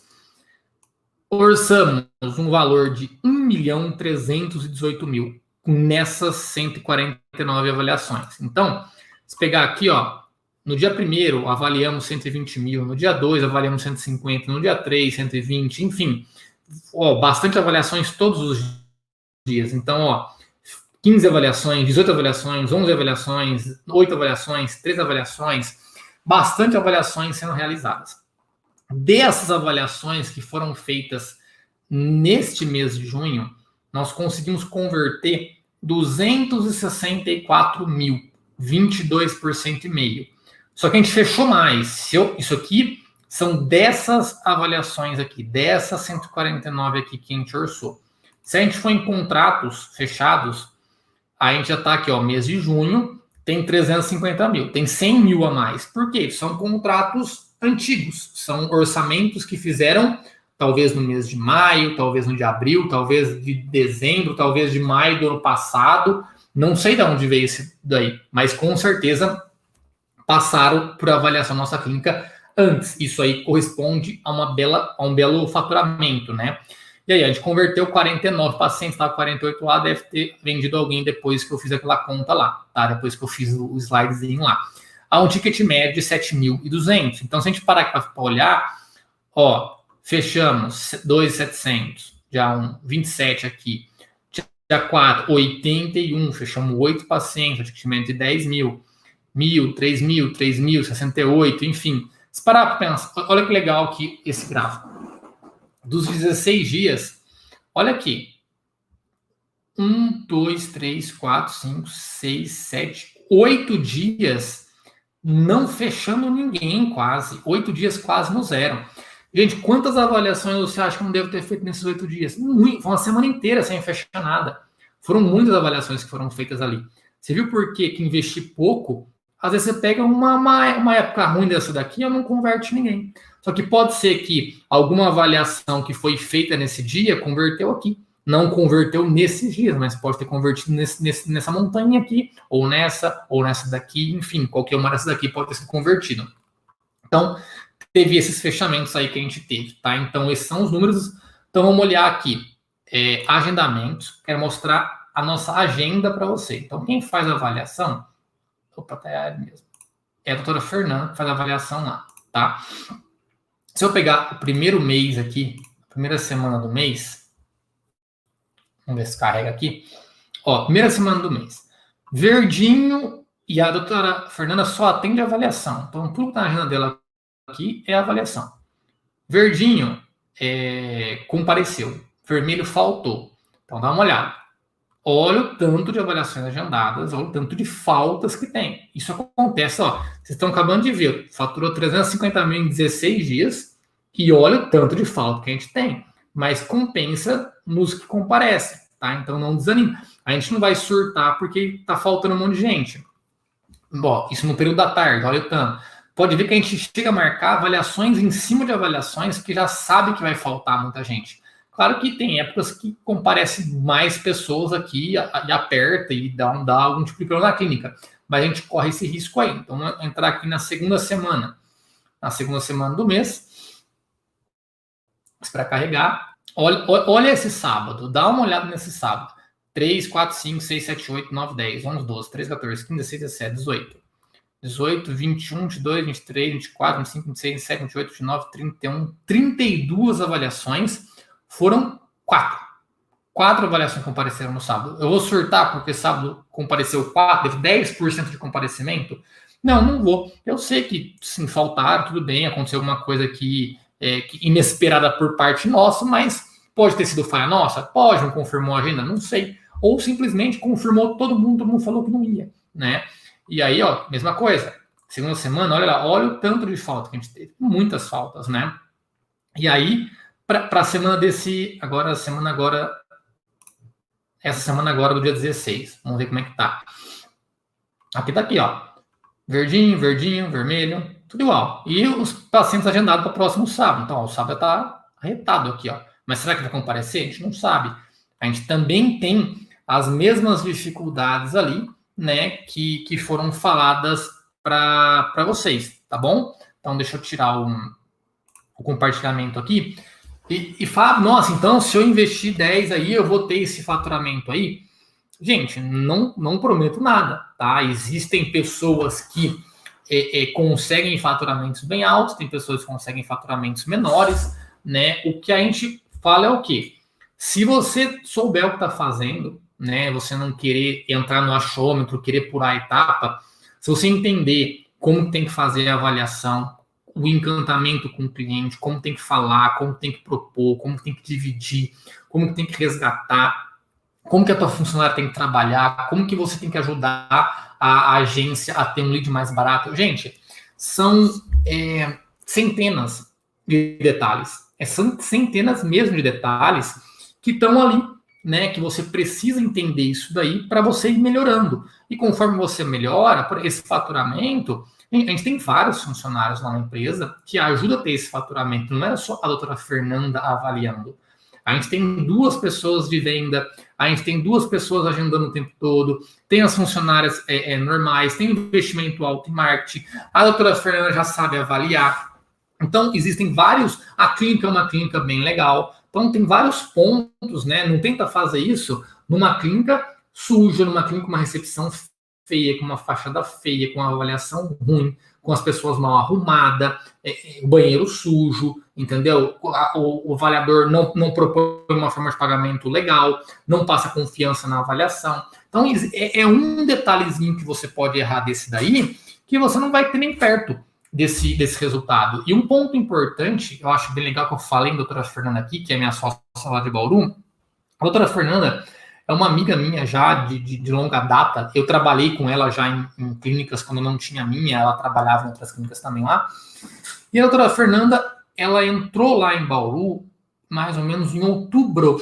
Orçamos um valor de 1.318.000 nessas 149 avaliações. Então, se pegar aqui, ó, no dia 1º avaliamos 120 mil, no dia 2 avaliamos 150, no dia 3 120, enfim, ó, bastante avaliações todos os dias. Então, ó, 15 avaliações, 18 avaliações, 11 avaliações, 8 avaliações, 3 avaliações, bastante avaliações sendo realizadas. Dessas avaliações que foram feitas neste mês de junho, nós conseguimos converter 264 mil, 22,5%. Só que a gente fechou mais. Isso aqui são dessas avaliações aqui, dessas 149 aqui que a gente orçou. Se a gente for em contratos fechados, a gente já está aqui, ó, mês de junho, tem 350 mil, tem 100 mil a mais. Por quê? São contratos antigos, são orçamentos que fizeram talvez no mês de maio, talvez no de abril, talvez de dezembro, talvez de maio do ano passado. Não sei de onde veio esse daí, mas com certeza passaram por avaliação da nossa clínica antes. Isso aí corresponde a um belo faturamento, né? E aí, a gente converteu 49 pacientes, tá? 48 lá, deve ter vendido alguém depois que eu fiz aquela conta lá, tá? Depois que eu fiz o slidezinho lá. Há um ticket médio de 7.200. Então, se a gente parar aqui para olhar, ó, fechamos 2.700, dia 27 aqui. Dia 4, 81, fechamos 8 pacientes, um ticket médio de 10 mil. 1.000, 3.000, 68, enfim. Se parar para pensar, olha que legal aqui esse gráfico. Dos 16 dias, olha aqui. 1, 2, 3, 4, 5, 6, 7, 8 dias não fechando ninguém quase. 8 dias quase no zero. Gente, quantas avaliações você acha que não deve ter feito nesses 8 dias? Foi uma semana inteira sem fechar nada. Foram muitas avaliações que foram feitas ali. Você viu por que investir pouco? Às vezes você pega uma época ruim dessa daqui e não converte ninguém. Só que pode ser que alguma avaliação que foi feita nesse dia converteu aqui. Não converteu nesses dias, mas pode ter convertido nessa montanha aqui, ou nessa daqui, enfim, qualquer uma dessas daqui pode ter sido convertido. Então, teve esses fechamentos aí que a gente teve, tá? Então, esses são os números. Então, vamos olhar aqui. Agendamentos. Quero mostrar a nossa agenda para você. Então, quem faz a avaliação... Opa, tá aí mesmo. É a doutora Fernanda que faz a avaliação lá, tá? Se eu pegar o primeiro mês aqui, a primeira semana do mês, vamos ver se carrega aqui. Ó, primeira semana do mês. Verdinho, e a doutora Fernanda só atende avaliação. Então, tudo que está na agenda dela aqui é avaliação. Verdinho compareceu. Vermelho faltou. Então, dá uma olhada. Olha o tanto de avaliações agendadas, olha o tanto de faltas que tem. Isso acontece, ó. Vocês estão acabando de ver, faturou 350 mil em 16 dias e olha o tanto de falta que a gente tem. Mas compensa nos que comparecem, tá? Então não desanima. A gente não vai surtar porque tá faltando um monte de gente. Bom, isso no período da tarde, olha o tanto. Pode ver que a gente chega a marcar avaliações em cima de avaliações que já sabe que vai faltar muita gente. Claro que tem épocas que comparece mais pessoas aqui e aperta e dá algum tipo de problema na clínica. Mas a gente corre esse risco aí. Então, vamos entrar aqui na segunda semana. Na segunda semana do mês. Para carregar. Olha esse sábado. Dá uma olhada nesse sábado. 3, 4, 5, 6, 7, 8, 9, 10, 11, 12, 13, 14, 15, 16, 17, 18. 18, 21, 22, 23, 24, 25, 26, 27, 28, 29, 31, 32 avaliações. Foram 4 avaliações que compareceram no sábado. Eu vou surtar porque sábado compareceu 4, teve 10% de comparecimento? Não vou. Eu sei que, sim, faltaram, tudo bem, aconteceu alguma coisa que inesperada por parte nossa, mas pode ter sido falha nossa? Pode, não confirmou a agenda? Não sei. Ou simplesmente confirmou todo mundo falou que não ia, né? E aí, ó, mesma coisa. Segunda semana, olha lá, olha o tanto de falta que a gente teve. Muitas faltas, né? E aí, para a semana essa semana agora do dia 16. Vamos ver como é que tá. Aqui tá aqui, ó. Verdinho, verdinho, vermelho, tudo igual. E os pacientes agendados para o próximo sábado. Então, ó, o sábado tá arretado aqui, ó. Mas será que vai comparecer? A gente não sabe. A gente também tem as mesmas dificuldades ali, né, que foram faladas para vocês, tá bom? Então, deixa eu tirar o compartilhamento aqui. E fala, nossa, então se eu investir 10 aí, eu vou ter esse faturamento aí. Gente, não prometo nada, tá? Existem pessoas que conseguem faturamentos bem altos, tem pessoas que conseguem faturamentos menores, né? O que a gente fala é o quê? Se você souber o que está fazendo, né? Você não querer entrar no achômetro, querer pular a etapa, se você entender como tem que fazer a avaliação, o encantamento com o cliente, como tem que falar, como tem que propor, como tem que dividir, como tem que resgatar, como que a tua funcionária tem que trabalhar, como que você tem que ajudar a agência a ter um lead mais barato. Gente, são centenas de detalhes. São centenas mesmo de detalhes que estão ali, né? Que você precisa entender isso daí para você ir melhorando. E conforme você melhora, esse faturamento, a gente tem vários funcionários lá na empresa que ajudam a ter esse faturamento. Não é só a doutora Fernanda avaliando. A gente tem 2 pessoas de venda, a gente tem 2 pessoas agendando o tempo todo, tem as funcionárias normais, tem investimento alto em marketing, a doutora Fernanda já sabe avaliar. Então, existem vários. A clínica é uma clínica bem legal. Então, tem vários pontos, né? Não tenta fazer isso numa clínica suja, numa clínica com uma recepção feia, com uma fachada feia, com uma avaliação ruim, com as pessoas mal arrumadas, o banheiro sujo, entendeu? O avaliador não propõe uma forma de pagamento legal, não passa confiança na avaliação. Então, é um detalhezinho que você pode errar desse daí, que você não vai ter nem perto desse resultado. E um ponto importante, eu acho bem legal que eu falei com a doutora Fernanda aqui, que é minha sócia lá de Bauru. A doutora Fernanda é uma amiga minha já de longa data. Eu trabalhei com ela já em clínicas quando não tinha minha, ela trabalhava em outras clínicas também lá. E a doutora Fernanda, ela entrou lá em Bauru mais ou menos em outubro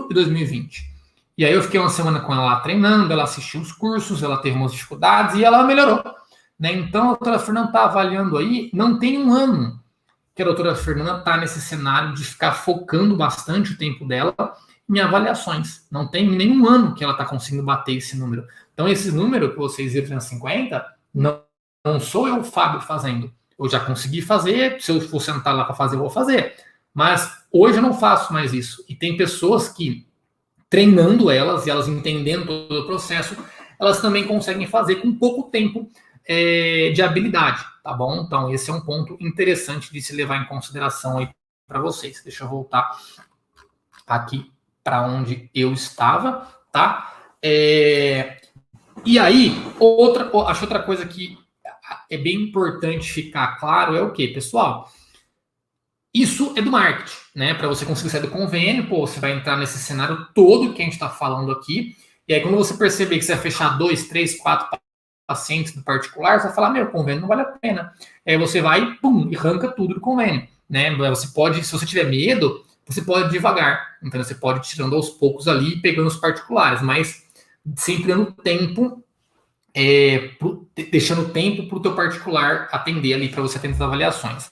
de 2020. E aí eu fiquei uma semana com ela lá treinando, ela assistiu os cursos, ela teve umas dificuldades e ela melhorou. Né? Então, a doutora Fernanda está avaliando aí, não tem um ano que a doutora Fernanda está nesse cenário de ficar focando bastante o tempo dela em avaliações. Não tem nenhum ano que ela está conseguindo bater esse número. Então, esse número que vocês viram na 50, não sou eu, Fábio, fazendo. Eu já consegui fazer, se eu for sentar lá para fazer, eu vou fazer. Mas hoje eu não faço mais isso. E tem pessoas que, treinando elas e elas entendendo todo o processo, elas também conseguem fazer com pouco tempo de habilidade, tá bom? Então, esse é um ponto interessante de se levar em consideração aí para vocês. Deixa eu voltar aqui para onde eu estava, tá? E aí, acho outra coisa que é bem importante ficar claro é o quê, pessoal? Isso é do marketing, né? Para você conseguir sair do convênio, pô, você vai entrar nesse cenário todo que a gente está falando aqui. E aí, quando você perceber que você vai fechar 2, 3, 4 pacientes do particular, você vai falar, meu, convênio não vale a pena. Aí você vai, pum, e arranca tudo do convênio, né? Você pode, se você tiver medo, você pode ir devagar. Então, você pode ir tirando aos poucos ali e pegando os particulares, mas sempre dando tempo, deixando tempo para o teu particular atender ali, para você atender as avaliações.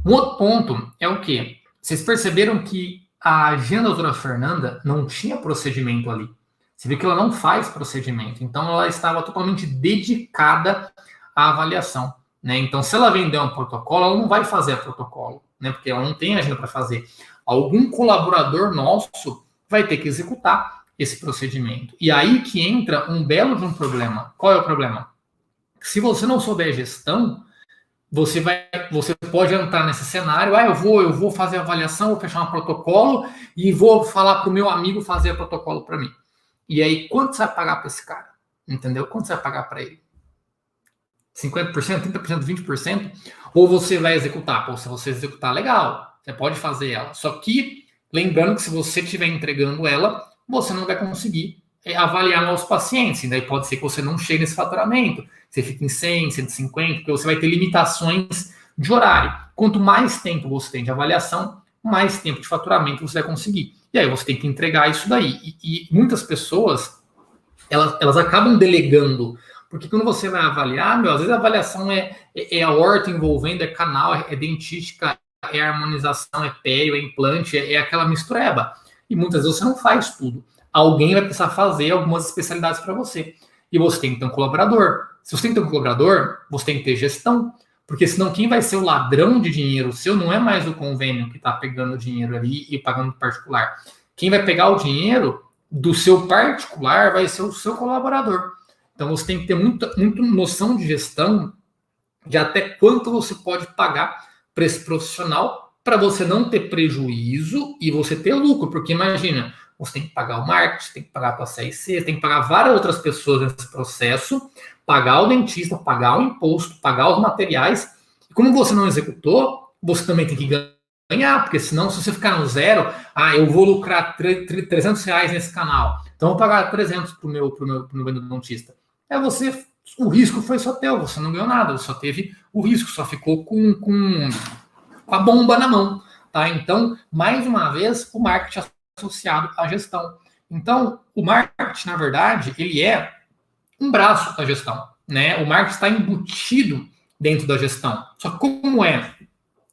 Um outro ponto é o quê? Vocês perceberam que a agenda da doutora Fernanda não tinha procedimento ali. Você viu que ela não faz procedimento. Então, ela estava totalmente dedicada à avaliação. Né? Então, se ela vender um protocolo, ela não vai fazer a protocolo, né? Porque ela não tem agenda para fazer. Algum colaborador nosso vai ter que executar esse procedimento. E aí que entra um belo de um problema. Qual é o problema? Se você não souber gestão, você pode entrar nesse cenário, eu vou fazer a avaliação, vou fechar um protocolo e vou falar para o meu amigo fazer o protocolo para mim. E aí, quanto você vai pagar para esse cara? Entendeu? Quanto você vai pagar para ele? 50%, 30%, 20%? Ou você vai executar? Pô, se você executar, legal, você pode fazer ela. Só que, lembrando que se você estiver entregando ela, você não vai conseguir avaliar os pacientes. E daí pode ser que você não chegue nesse faturamento. Você fica em 100, 150, porque você vai ter limitações de horário. Quanto mais tempo você tem de avaliação, mais tempo de faturamento você vai conseguir. E aí você tem que entregar isso daí. E muitas pessoas, elas acabam delegando, porque quando você vai avaliar, às vezes a avaliação é a horta envolvendo, é canal, é dentística, é harmonização, é pério, é implante, é aquela mistureba. E muitas vezes você não faz tudo. Alguém vai precisar fazer algumas especialidades para você. E você tem que ter um colaborador. Se você tem que ter um colaborador, você tem que ter gestão. Porque senão quem vai ser o ladrão de dinheiro seu não é mais o convênio que está pegando o dinheiro ali e pagando particular. Quem vai pegar o dinheiro do seu particular vai ser o seu colaborador. Então você tem que ter muita noção de gestão de até quanto você pode pagar para esse profissional para você não ter prejuízo e você ter lucro. Porque imagina, você tem que pagar o marketing, tem que pagar a tua CIC, tem que pagar várias outras pessoas nesse processo, pagar o dentista, pagar o imposto, pagar os materiais. E como você não executou, você também tem que ganhar, porque senão, se você ficar no zero, eu vou lucrar R$300 nesse canal, então eu vou pagar 300 para o meu dentista. O risco foi só teu, você não ganhou nada, você só teve o risco, só ficou com a bomba na mão. Tá? Então, mais uma vez, o marketing associado à gestão. Então, o marketing, na verdade, ele é um braço da gestão. Né? O marketing está embutido dentro da gestão. Só que como é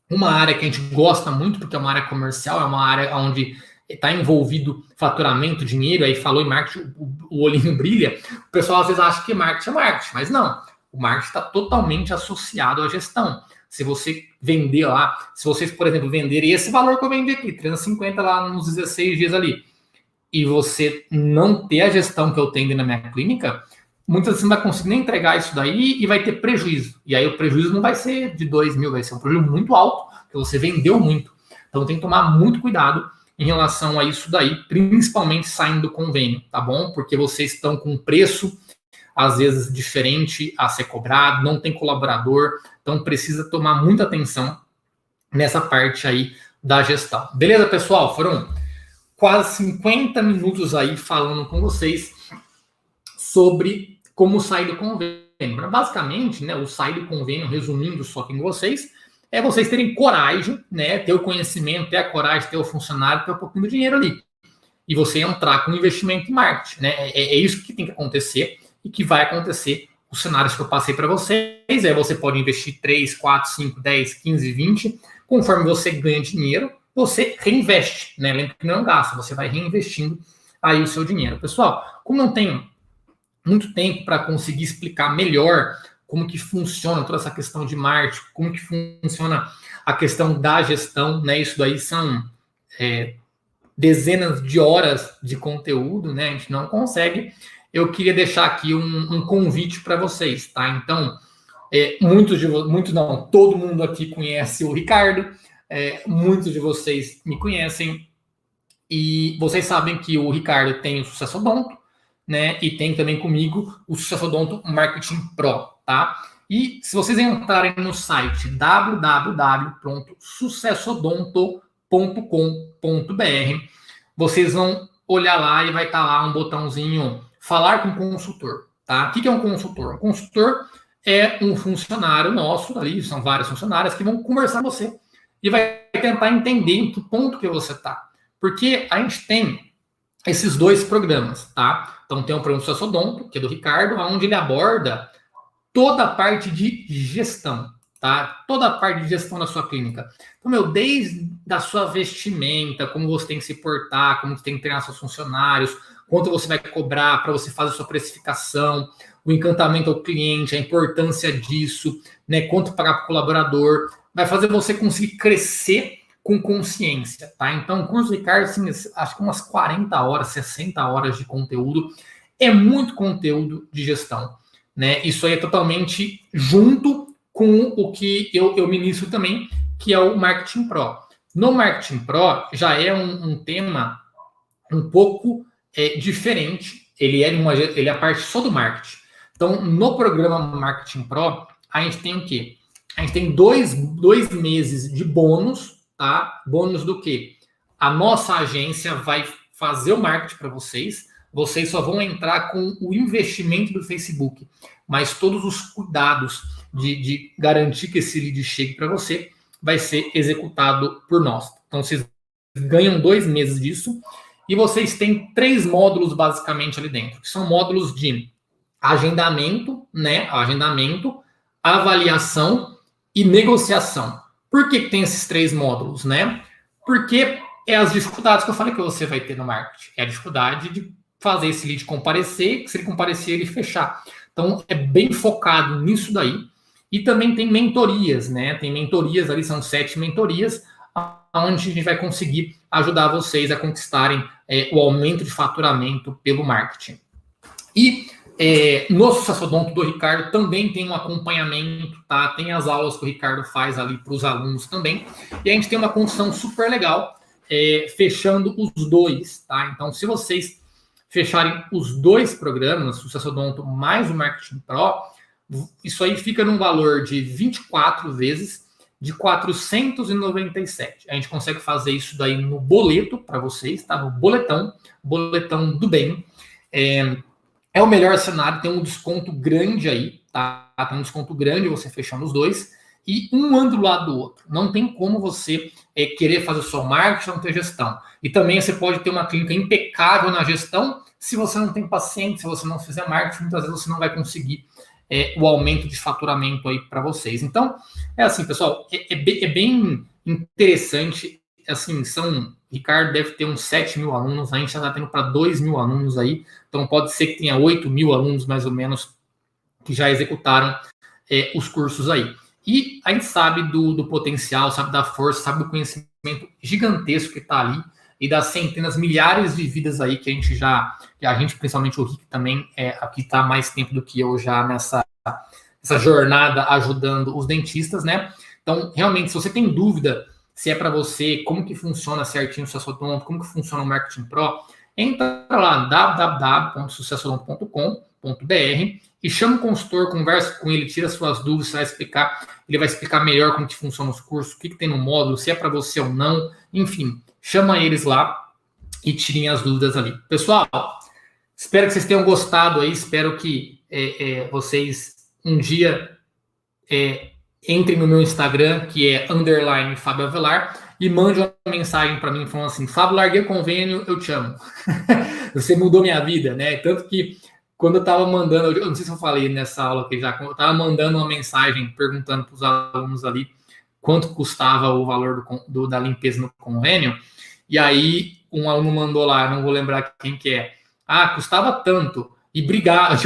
uma área que a gente gosta muito, porque é uma área comercial, é uma área onde está envolvido faturamento, dinheiro, aí falou em marketing, o olhinho brilha, o pessoal às vezes acha que marketing é marketing, mas não. O marketing está totalmente associado à gestão. Se você vender lá, se vocês, por exemplo, venderem esse valor que eu vendi aqui, 350 lá nos 16 dias ali, e você não ter a gestão que eu tenho na minha clínica, muitas vezes você não vai conseguir nem entregar isso daí e vai ter prejuízo. E aí o prejuízo não vai ser de 2 mil, vai ser um prejuízo muito alto, porque você vendeu muito. Então tem que tomar muito cuidado em relação a isso daí, principalmente saindo do convênio, tá bom? Porque vocês estão com um preço, às vezes, diferente a ser cobrado, não tem colaborador, então precisa tomar muita atenção nessa parte aí da gestão. Beleza, pessoal? Foram quase 50 minutos aí falando com vocês sobre como sair do convênio. Basicamente, né, o sair do convênio, resumindo só aqui com vocês, é vocês terem coragem, né, ter o conhecimento, ter a coragem, ter o funcionário, ter um pouquinho de dinheiro ali. E você entrar com investimento em marketing, né? É isso que tem que acontecer e que vai acontecer. Os cenários que eu passei para vocês, você pode investir 3, 4, 5, 10, 15, 20. Conforme você ganha dinheiro, você reinveste, né? Lembra que não gasta, você vai reinvestindo aí o seu dinheiro. Pessoal, como não tenho muito tempo para conseguir explicar melhor como que funciona toda essa questão de marketing, como que funciona a questão da gestão, né? Isso daí são dezenas de horas de conteúdo, né? A gente não consegue. Eu queria deixar aqui um convite para vocês, tá? Então, todo mundo aqui conhece o Ricardo, muitos de vocês me conhecem, e vocês sabem que o Ricardo tem o Sucesso Odonto, né? E tem também comigo o Sucesso Odonto Marketing Pro, tá? E se vocês entrarem no site www.sucessodonto.com.br, vocês vão olhar lá e vai estar lá um botãozinho Falar com consultor, tá? O que é um consultor? Um consultor é um funcionário nosso, ali são várias funcionárias que vão conversar com você e vai tentar entender em que ponto que você está. Porque a gente tem esses dois programas, tá? Então tem o programa Sucesso Odonto, que é do Ricardo, onde ele aborda toda a parte de gestão, tá? Toda a parte de gestão da sua clínica. Então, desde a sua vestimenta, como você tem que se portar, como você tem que treinar seus funcionários, quanto você vai cobrar para você fazer a sua precificação, o encantamento ao cliente, a importância disso, né? Quanto pagar para o colaborador, vai fazer você conseguir crescer com consciência, tá? Então, o curso do Ricardo, assim, acho que umas 40 horas, 60 horas de conteúdo, é muito conteúdo de gestão, né? Isso aí é totalmente junto com o que eu ministro também, que é o Marketing Pro. No Marketing Pro, já é um tema um pouco diferente, ele é a parte só do marketing. Então, no programa Marketing Pro, a gente tem o quê? A gente tem dois meses de bônus, tá? Bônus do quê? A nossa agência vai fazer o marketing para vocês só vão entrar com o investimento do Facebook, mas todos os cuidados de garantir que esse lead chegue para você vai ser executado por nós. Então, vocês ganham 2 meses disso e vocês têm 3 módulos basicamente ali dentro, que são módulos de agendamento, né? Agendamento, avaliação e negociação. Por que tem esses 3 módulos, né? Porque é as dificuldades que eu falei que você vai ter no marketing. É a dificuldade de fazer esse lead comparecer, que se ele comparecer, ele fechar. Então, é bem focado nisso daí. E também tem mentorias, né? Tem mentorias ali, são 7 mentorias, onde a gente vai conseguir ajudar vocês a conquistarem o aumento de faturamento pelo marketing. E no Sucesso Odonto do Ricardo também tem um acompanhamento, tá? Tem as aulas que o Ricardo faz ali para os alunos também. E a gente tem uma condição super legal, fechando os dois, tá? Então, se vocês fecharem os 2 programas, Sucesso Odonto mais o Marketing Pro, isso aí fica num valor de 24 vezes de 497. A gente consegue fazer isso daí no boleto para vocês, tá? No boletão do bem. É o melhor cenário, tem um desconto grande aí, tá? Tem um desconto grande você fechando os 2 e um anda do lado do outro. Não tem como você querer fazer só marketing, não ter gestão. E também você pode ter uma clínica impecável na gestão, se você não tem paciente, se você não fizer marketing, muitas vezes você não vai conseguir o aumento de faturamento aí para vocês. Então, é assim, pessoal, é bem interessante, assim, Ricardo deve ter uns 7 mil alunos, a gente já está tendo para 2 mil alunos aí, então pode ser que tenha 8 mil alunos, mais ou menos, que já executaram os cursos aí. E a gente sabe do potencial, sabe da força, sabe do conhecimento gigantesco que está ali e das centenas, milhares de vidas aí que a gente, principalmente o Rick também, aqui está mais tempo do que eu já nessa jornada ajudando os dentistas, né? Então, realmente, se você tem dúvida se é para você, como que funciona certinho o Sucesso Odonto, como que funciona o Marketing Pro, entra lá, www.sucessodonto.com.br e chama o consultor, conversa com ele, tira suas dúvidas, ele vai explicar melhor como que funciona os cursos, o que tem no módulo, se é para você ou não, enfim, chama eles lá e tirem as dúvidas ali. Pessoal, espero que vocês tenham gostado aí, espero que vocês um dia entrem no meu Instagram, que é _Fábio Avelar, e mande uma mensagem para mim falando assim: Fábio, larguei o convênio, eu te amo. Você mudou minha vida, né? Tanto que quando eu estava mandando, eu não sei se eu falei nessa aula aqui já, quando eu estava mandando uma mensagem perguntando para os alunos ali quanto custava o valor da limpeza no convênio, e aí um aluno mandou lá, não vou lembrar quem que é, custava tanto. E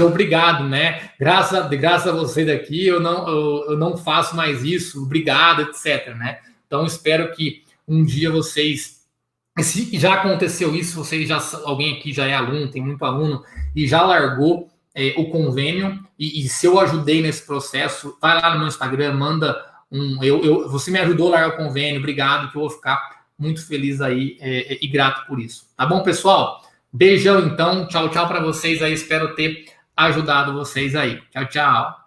obrigado, né? Graças a você daqui, eu não faço mais isso, obrigado, etc, né? Então, espero que um dia vocês, se já aconteceu isso, alguém aqui já é aluno, tem muito aluno, e já largou o convênio, e se eu ajudei nesse processo, vai lá no meu Instagram, manda você me ajudou a largar o convênio, obrigado, que eu vou ficar muito feliz aí e grato por isso. Tá bom, pessoal? Beijão, então. Tchau, tchau para vocês aí. Espero ter ajudado vocês aí. Tchau, tchau.